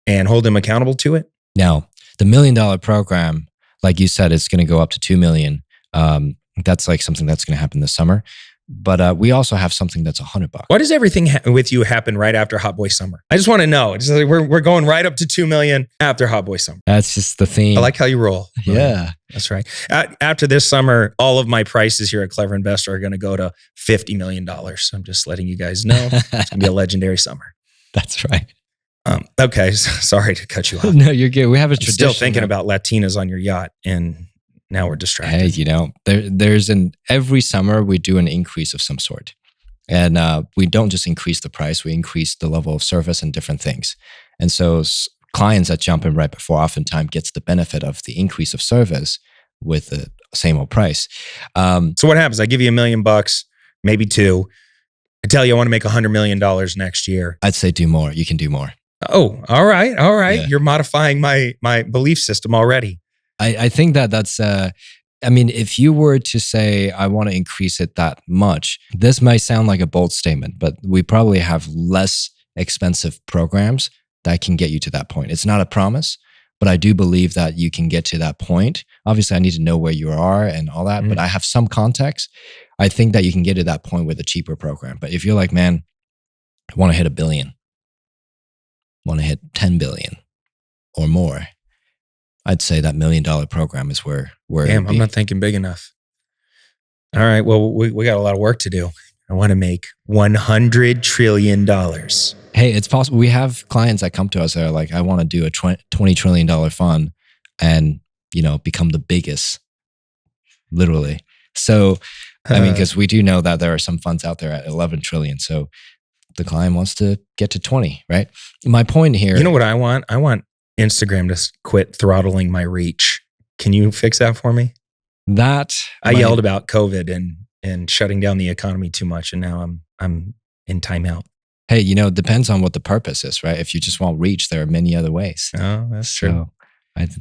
and hold them accountable to it? Now, the $1 million program, like you said, it's going to go up to 2 million. That's like something that's going to happen this summer. But we also have something that's $100. Why does everything with you happen right after Hot Boy Summer? I just want to know. It's like we're going right up to 2 million after Hot Boy Summer. That's just the theme. I like how you roll. Yeah. That's right. After this summer, all of my prices here at Clever Investor are going to go to $50 million. So I'm just letting you guys know it's going to be a legendary summer. That's right. Okay. Sorry to cut you off. No, you're good. We have a I'm tradition. still thinking about Latinas on your yacht, and now we're distracted. Hey, there's every summer we do an increase of some sort. And we don't just increase the price, we increase the level of service and different things. And so clients that jump in right before oftentimes gets the benefit of the increase of service with the same old price. So what happens? I give you $1 million, maybe 2. I tell you I want to make $100 million next year. I'd say do more. You can do more. Oh, all right. Yeah. You're modifying my belief system already. I think that's, if you were to say, I want to increase it that much, this might sound like a bold statement, but we probably have less expensive programs that can get you to that point. It's not a promise, but I do believe that you can get to that point. Obviously, I need to know where you are and all that, but I have some context. I think that you can get to that point with a cheaper program. But if you're like, man, I want to hit $1 billion, want to hit 10 billion or more, I'd say that $1 million program is where Damn, I'm not thinking big enough. All right, well, we got a lot of work to do. I want to make $100 trillion. Hey, it's possible. We have clients that come to us that are like, I want to do a $20 trillion fund and, become the biggest, literally. So, because we do know that there are some funds out there at 11 trillion. So the client wants to get to 20, right? My point here. You know what I want? I want Instagram to quit throttling my reach. Can you fix that for me? That I yelled about COVID and shutting down the economy too much, and now I'm in timeout. Hey, it depends on what the purpose is, right? If you just want reach, there are many other ways. Oh, that's true. So,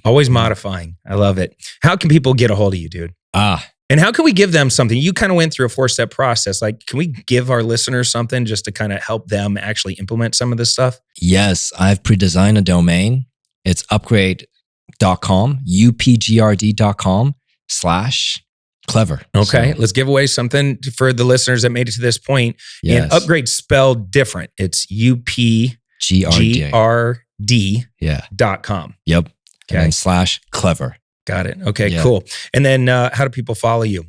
Always modifying. I love it. How can people get a hold of you, dude? And how can we give them something? You kind of went through a 4-step process. Like, can we give our listeners something just to kind of help them actually implement some of this stuff? Yes, I've pre-designed a domain. It's upgrade.com, upgrade.com/clever. Okay, So, let's give away something for the listeners that made it to this point. yes. And upgrade spelled different. It's upgrd.com. Yep. Okay. And then /clever. Got it. Okay, Yeah. cool. And then how do people follow you?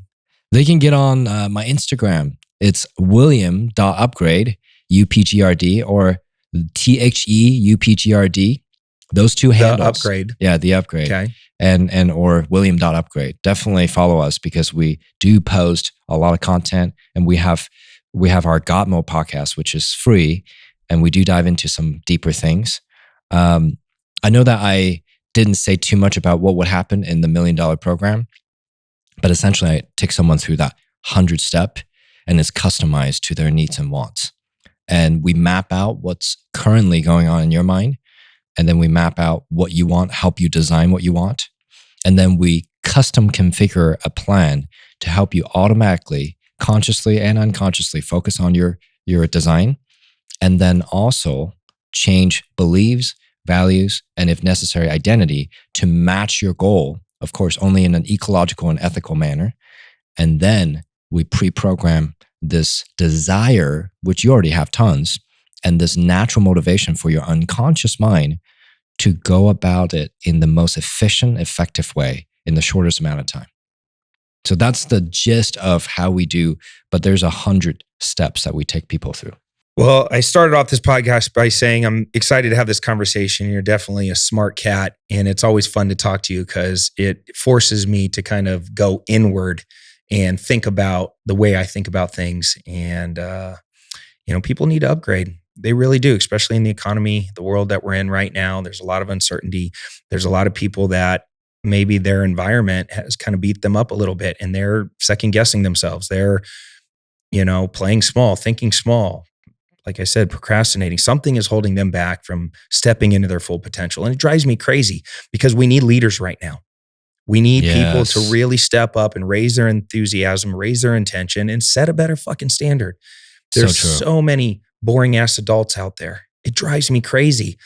They can get on my Instagram. It's william.upgrade, UPGRD, or THEUPGRD. Those two The handles. upgrade. Yeah, the upgrade. Okay. And or william.upgrade. Definitely follow us because we do post a lot of content, and we have our God Mode podcast, which is free, and we do dive into some deeper things. I know that I didn't say too much about what would happen in the $1 Million Program, but essentially I take someone through that 100-step, and it's customized to their needs and wants. And we map out what's currently going on in your mind, and then we map out what you want, help you design what you want, and then we custom configure a plan to help you automatically, consciously and unconsciously focus on your design, and then also change beliefs, values, and if necessary, identity to match your goal, of course, only in an ecological and ethical manner. And then we pre-program this desire, which you already have tons, and this natural motivation for your unconscious mind to go about it in the most efficient, effective way in the shortest amount of time. So that's the gist of how we do, but there's 100 steps that we take people through. Well, I started off this podcast by saying I'm excited to have this conversation. You're definitely a smart cat, and it's always fun to talk to you because it forces me to kind of go inward and think about the way I think about things. And, people need to upgrade. They really do, especially in the economy, the world that we're in right now. There's a lot of uncertainty. There's a lot of people that maybe their environment has kind of beat them up a little bit, and they're second guessing themselves. They're, playing small, thinking small. Like I said, procrastinating. Something is holding them back from stepping into their full potential. And it drives me crazy because we need leaders right now. We need people to really step up and raise their enthusiasm, raise their intention, and set a better fucking standard. There's so many boring ass adults out there. It drives me crazy.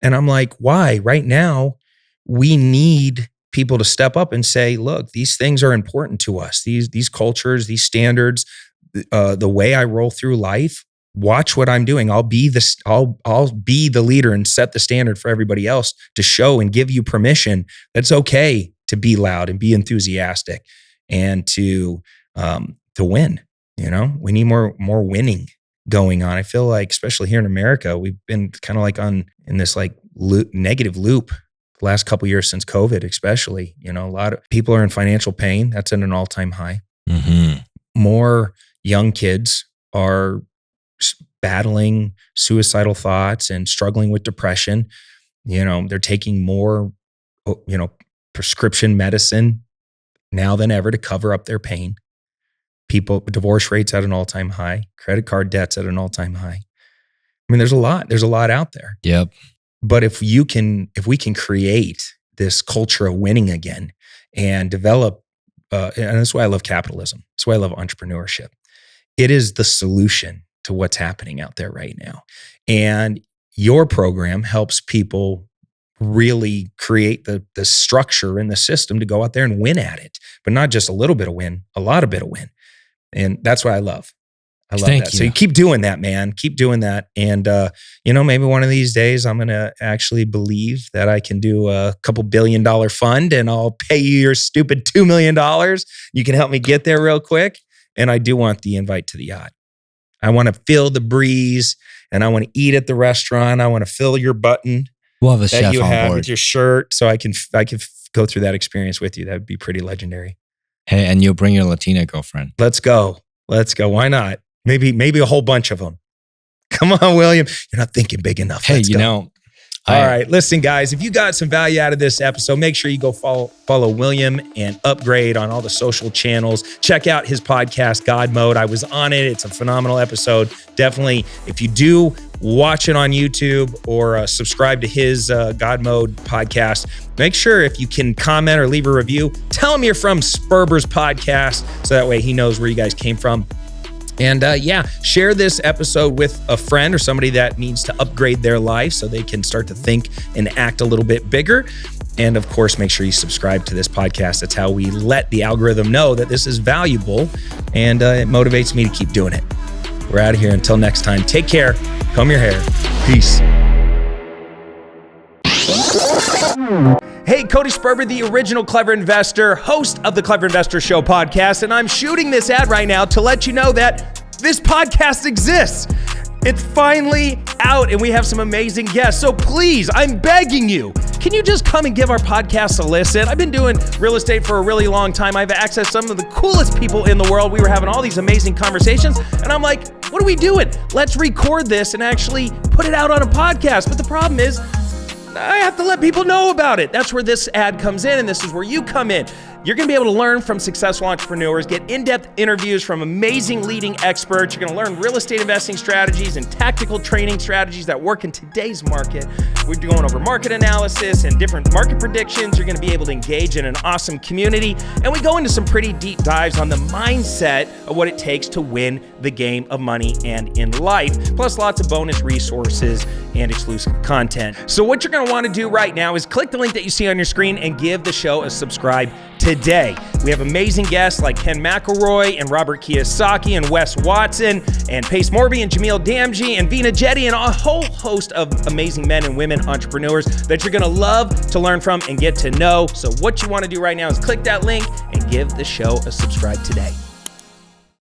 And I'm like, why? Right now, we need people to step up and say, look, these things are important to us. These cultures, these standards, the way I roll through life. Watch what I'm doing. I'll be the leader and set the standard for everybody else to show and give you permission that's okay to be loud and be enthusiastic and to win. We need more winning going on. I feel like, especially here in America, we've been kind of like in this like negative loop the last couple of years since COVID, especially. A lot of people are in financial pain. That's at an all-time high. Mm-hmm. More young kids are battling suicidal thoughts and struggling with depression. They're taking more, prescription medicine now than ever to cover up their pain. Divorce rates at an all-time high, credit card debts at an all-time high. I mean, there's a lot out there. Yep. But if we can create this culture of winning again and develop, and that's why I love capitalism. That's why I love entrepreneurship. It is the solution to what's happening out there right now. And your program helps people really create the structure and the system to go out there and win at it, but not just a little bit of win, a lot of bit of win. And that's what I love. I love Thank that. you. So you keep doing that, man. Keep doing that. And, maybe one of these days I'm going to actually believe that I can do a couple $1 billion fund and I'll pay you your stupid $2 million. You can help me get there real quick. And I do want the invite to the yacht. I want to feel the breeze and I want to eat at the restaurant. I want to fill your button We'll have a that chef you on have board. with your shirt so I can go through that experience with you. That would be pretty legendary. Hey, and you'll bring your Latina girlfriend. Let's go. Why not? Maybe a whole bunch of them. Come on, William. You're not thinking big enough. Hey, Let's go. All right. Listen, guys, if you got some value out of this episode, make sure you go follow William and Upgrade on all the social channels. Check out his podcast, God Mode. I was on it. It's a phenomenal episode. Definitely, if you do watch it on YouTube or subscribe to his God Mode podcast, make sure if you can comment or leave a review, tell him you're from Sperber's podcast so that way he knows where you guys came from. And share this episode with a friend or somebody that needs to upgrade their life so they can start to think and act a little bit bigger. And of course, make sure you subscribe to this podcast. That's how we let the algorithm know that this is valuable, and it motivates me to keep doing it. We're out of here. Until next time, take care, comb your hair. Peace. Hey, Cody Sperber, the original Clever Investor, host of the Clever Investor Show podcast, and I'm shooting this ad right now to let you know that this podcast exists. It's finally out, and we have some amazing guests. So please, I'm begging you, can you just come and give our podcast a listen? I've been doing real estate for a really long time. I've accessed some of the coolest people in the world. We were having all these amazing conversations, and I'm like, what are we doing? Let's record this and actually put it out on a podcast. But the problem is, I have to let people know about it. That's where this ad comes in, and this is where you come in. You're going to be able to learn from successful entrepreneurs, get in-depth interviews from amazing leading experts. You're going to learn real estate investing strategies and tactical training strategies that work in today's market. We're going over market analysis and different market predictions. You're going to be able to engage in an awesome community. And we go into some pretty deep dives on the mindset of what it takes to win the game of money and in life, plus lots of bonus resources and exclusive content. So what you're going to want to do right now is click the link that you see on your screen and give the show a subscribe today. We have amazing guests like Ken McElroy and Robert Kiyosaki and Wes Watson and Pace Morby and Jamil Damji and Vina Jetty and a whole host of amazing men and women entrepreneurs that you're going to love to learn from and get to know. So what you want to do right now is click that link and give the show a subscribe today.